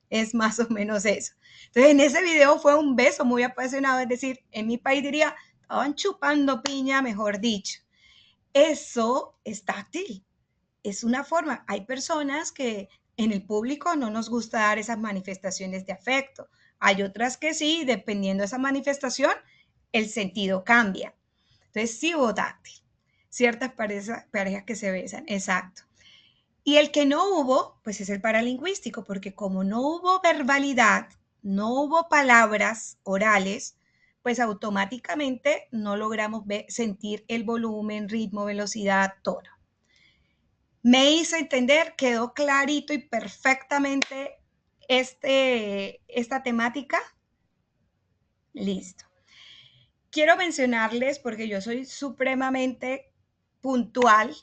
Es más o menos eso. Entonces, en ese video fue un beso muy apasionado. Es decir, en mi país diría, estaban chupando piña, mejor dicho. Eso es táctil. Es una forma. Hay personas que en el público no nos gusta dar esas manifestaciones de afecto. Hay otras que sí, dependiendo de esa manifestación, el sentido cambia. Entonces, sí hubo táctil. Ciertas parejas que se besan, exacto. Y el que no hubo, pues es el paralingüístico, porque como no hubo verbalidad, no hubo palabras orales, pues automáticamente no logramos sentir el volumen, ritmo, velocidad, tono. Me hice entender, quedó clarito y perfectamente esta temática. Listo. Quiero mencionarles, porque yo soy supremamente puntual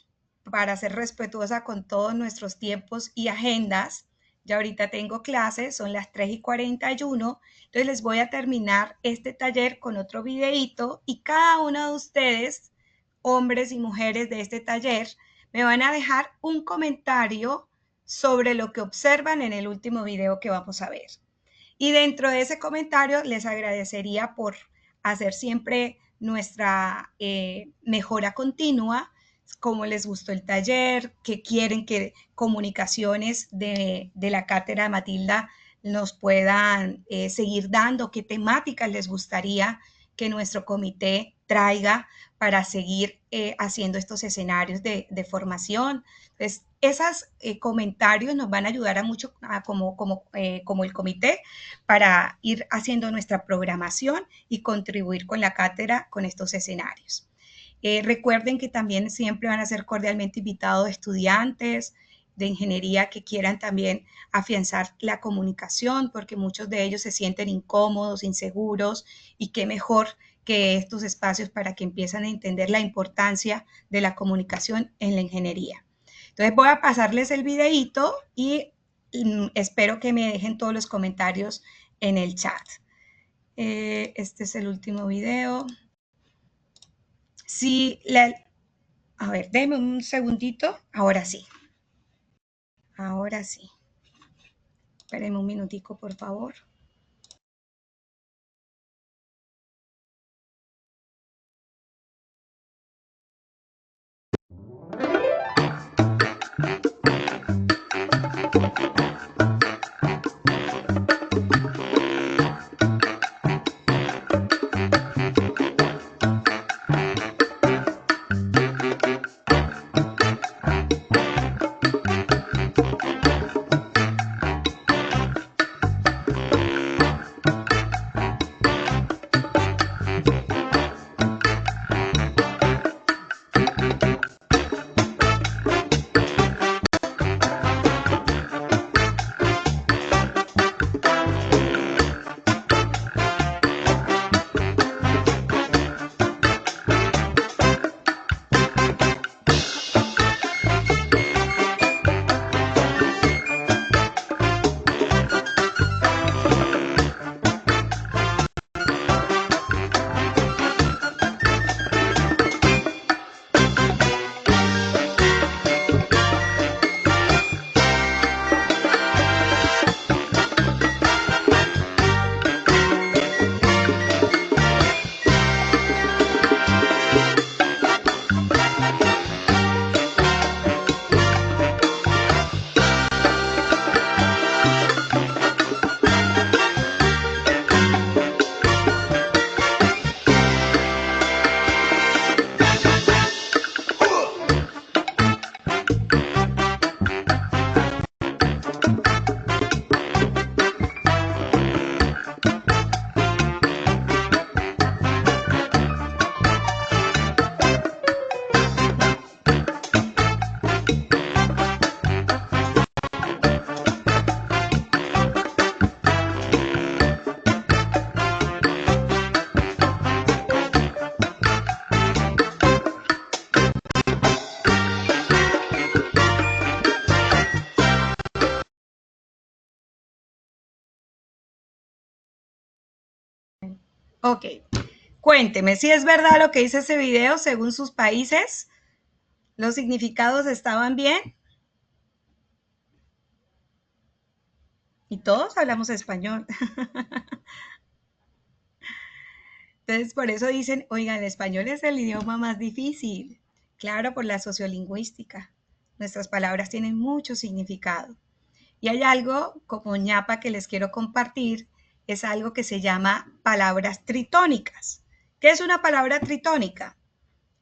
para ser respetuosa con todos nuestros tiempos y agendas. Ya ahorita tengo clases, son las 3:41, entonces les voy a terminar este taller con otro videíto y cada uno de ustedes, hombres y mujeres de este taller, me van a dejar un comentario sobre lo que observan en el último video que vamos a ver. Y dentro de ese comentario les agradecería por hacer siempre nuestra mejora continua, cómo les gustó el taller, qué quieren que comunicaciones de la cátedra de Matilda nos puedan seguir dando, qué temáticas les gustaría que nuestro comité traiga para seguir haciendo estos escenarios de formación. Entonces, esos comentarios nos van a ayudar a mucho como el comité para ir haciendo nuestra programación y contribuir con la cátedra con estos escenarios. Recuerden que también siempre van a ser cordialmente invitados estudiantes de ingeniería que quieran también afianzar la comunicación, porque muchos de ellos se sienten incómodos, inseguros, y qué mejor que estos espacios para que empiecen a entender la importancia de la comunicación en la ingeniería. Entonces voy a pasarles el videíto y espero que me dejen todos los comentarios en el chat. Este es el último video. Sí, a ver, déjenme un segundito. Ahora sí. Ahora sí. Espérenme un minutico, por favor. Ok, cuénteme si es verdad lo que dice ese video según sus países. ¿Los significados estaban bien? Y todos hablamos español. Entonces, por eso dicen, oigan, el español es el idioma más difícil. Claro, por la sociolingüística. Nuestras palabras tienen mucho significado. Y hay algo como ñapa que les quiero compartir, es algo que se llama palabras tritónicas. ¿Qué es una palabra tritónica?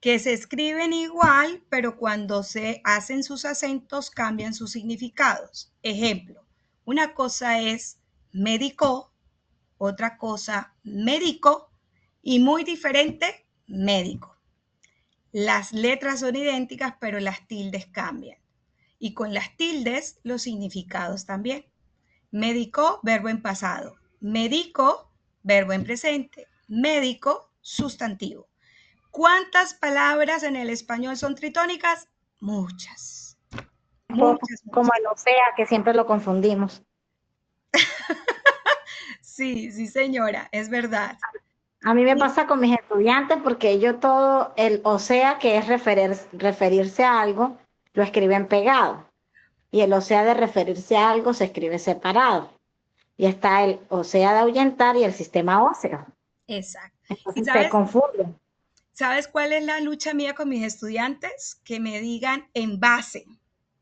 Que se escriben igual, pero cuando se hacen sus acentos cambian sus significados. Ejemplo, una cosa es médico, otra cosa médico y muy diferente médico. Las letras son idénticas, pero las tildes cambian. Y con las tildes los significados también. Médico, verbo en pasado. Médico, verbo en presente. Médico, sustantivo. ¿Cuántas palabras en el español son tritónicas? Muchas. Muchas, Como muchas. el OSEA, que siempre lo confundimos. Sí, sí, señora, es verdad. A mí me pasa con mis estudiantes porque yo todo el OSEA, que es referirse a algo, lo escriben pegado. Y el OSEA de referirse a algo se escribe separado. Y está el OSEA de ahuyentar y el sistema óseo. Exacto. ¿Y Entonces se confunden. sabes cuál es la lucha mía con mis estudiantes? Que me digan envase.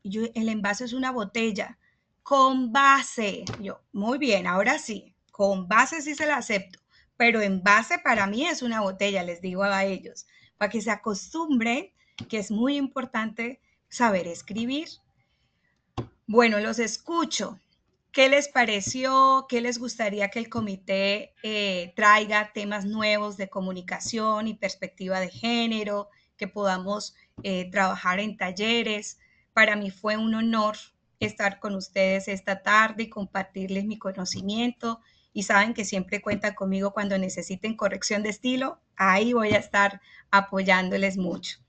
Y yo, el envase es una botella. Con base. Yo, muy bien, ahora sí. Con base sí se la acepto. Pero envase para mí es una botella, les digo a ellos. Para que se acostumbren que es muy importante saber escribir. Bueno, los escucho. ¿Qué les pareció? ¿Qué les gustaría que el comité traiga temas nuevos de comunicación y perspectiva de género, que podamos trabajar en talleres? Para mí fue un honor estar con ustedes esta tarde y compartirles mi conocimiento. Y saben que siempre cuentan conmigo cuando necesiten corrección de estilo. Ahí voy a estar apoyándoles mucho.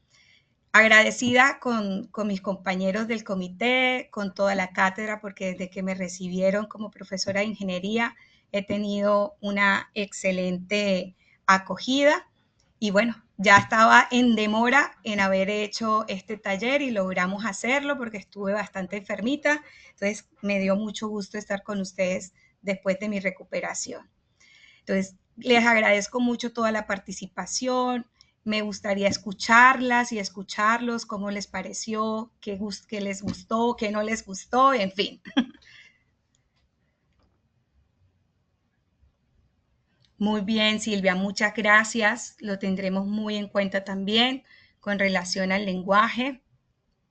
Agradecida con mis compañeros del comité, con toda la cátedra, porque desde que me recibieron como profesora de ingeniería he tenido una excelente acogida y bueno, ya estaba en demora en haber hecho este taller y logramos hacerlo porque estuve bastante enfermita, entonces me dio mucho gusto estar con ustedes después de mi recuperación. Entonces, les agradezco mucho toda la participación. Me gustaría escucharlas y escucharlos, cómo les pareció, qué les gustó, qué no les gustó, en fin. Muy bien, Silvia, muchas gracias. Lo tendremos muy en cuenta también con relación al lenguaje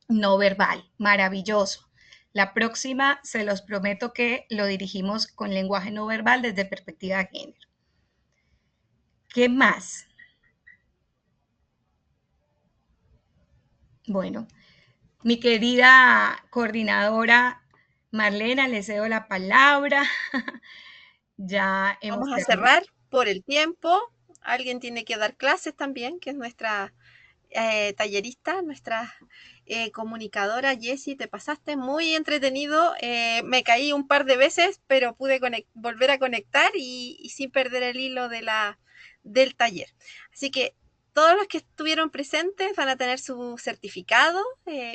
no verbal. Maravilloso. La próxima, se los prometo que lo dirigimos con lenguaje no verbal desde perspectiva de género. ¿Qué más? Bueno, mi querida coordinadora Marlena, le cedo la palabra. Ya hemos Vamos a terminado. cerrar por el tiempo. Alguien tiene que dar clases también, que es nuestra tallerista, nuestra comunicadora. Jessie, te pasaste muy entretenido. Me caí un par de veces, pero pude volver a conectar y sin perder el hilo del taller. Así que todos los que estuvieron presentes van a tener su certificado.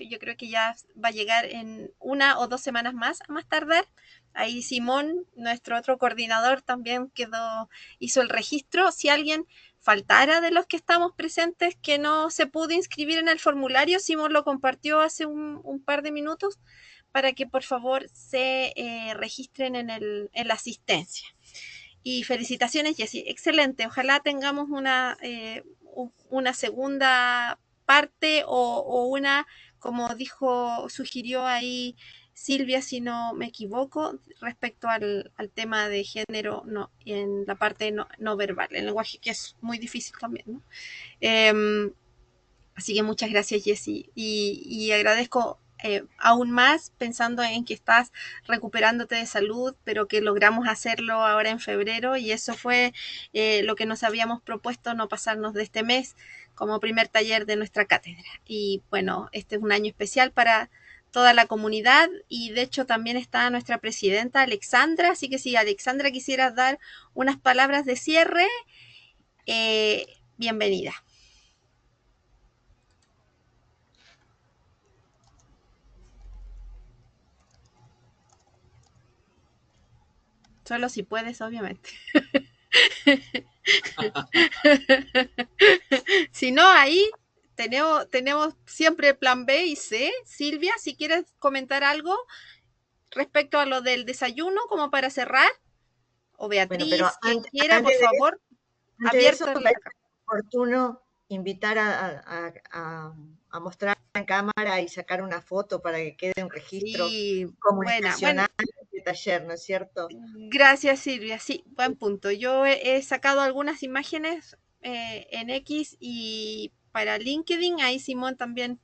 Yo creo que ya va a llegar en 1 o 2 semanas más, a más tardar. Ahí Simón, nuestro otro coordinador, también hizo el registro. Si alguien faltara de los que estamos presentes que no se pudo inscribir en el formulario, Simón lo compartió hace un par de minutos para que por favor se registren en la asistencia. Y felicitaciones, Jessie, excelente. Ojalá tengamos una segunda parte o una, como sugirió ahí Silvia, si no me equivoco, respecto al tema de género en la parte no verbal, el lenguaje, que es muy difícil también, ¿no? Así que muchas gracias, Jessie, y agradezco aún más pensando en que estás recuperándote de salud, pero que logramos hacerlo ahora en febrero, y eso fue lo que nos habíamos propuesto, no pasarnos de este mes como primer taller de nuestra cátedra. Y bueno, este es un año especial para toda la comunidad, y de hecho también está nuestra presidenta Alexandra, así que si Alexandra quisieras dar unas palabras de cierre bienvenida. Solo si puedes, obviamente. Si no, ahí tenemos siempre plan B y C. Silvia, si quieres comentar algo respecto a lo del desayuno, como para cerrar. O Beatriz, Bueno, pero quien quiera, por antes de favor, antes de eso, abierto me parece oportuno invitar a mostrar en cámara y sacar una foto para que quede un registro comunicacional de taller, ¿no es cierto? Gracias, Silvia. Sí, buen punto. Yo he sacado algunas imágenes en X y para LinkedIn. Ahí Simón también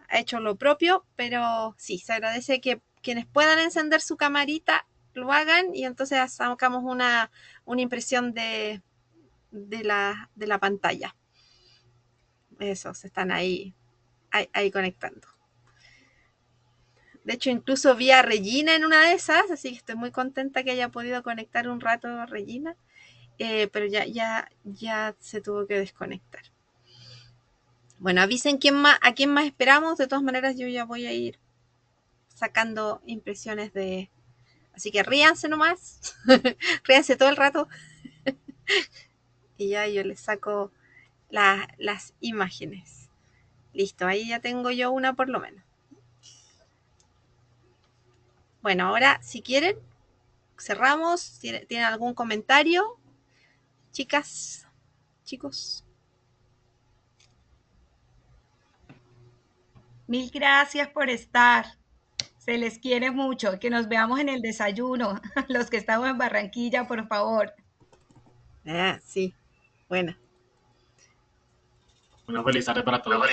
ha hecho lo propio, pero sí, se agradece que quienes puedan encender su camarita lo hagan y entonces sacamos una impresión de la pantalla. Eso, se están ahí conectando. De hecho, incluso vi a Regina en una de esas, así que estoy muy contenta que haya podido conectar un rato a Regina, pero ya se tuvo que desconectar. Bueno, avisen a quién más esperamos. De todas maneras, yo ya voy a ir sacando impresiones de... Así que ríanse nomás, ríanse todo el rato. Y ya yo les saco las imágenes. Listo, ahí ya tengo yo una por lo menos. Bueno, ahora si quieren, cerramos. ¿Tienen algún comentario? Chicas, chicos. Mil gracias por estar. Se les quiere mucho. Que nos veamos en el desayuno. Los que estamos en Barranquilla, por favor. Sí, buena. Una feliz tarde para todos.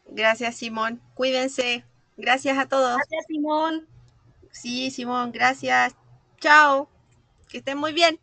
Gracias, Simón. Cuídense. Gracias a todos. Gracias, Simón. Sí, Simón, gracias. Chao. Que estén muy bien.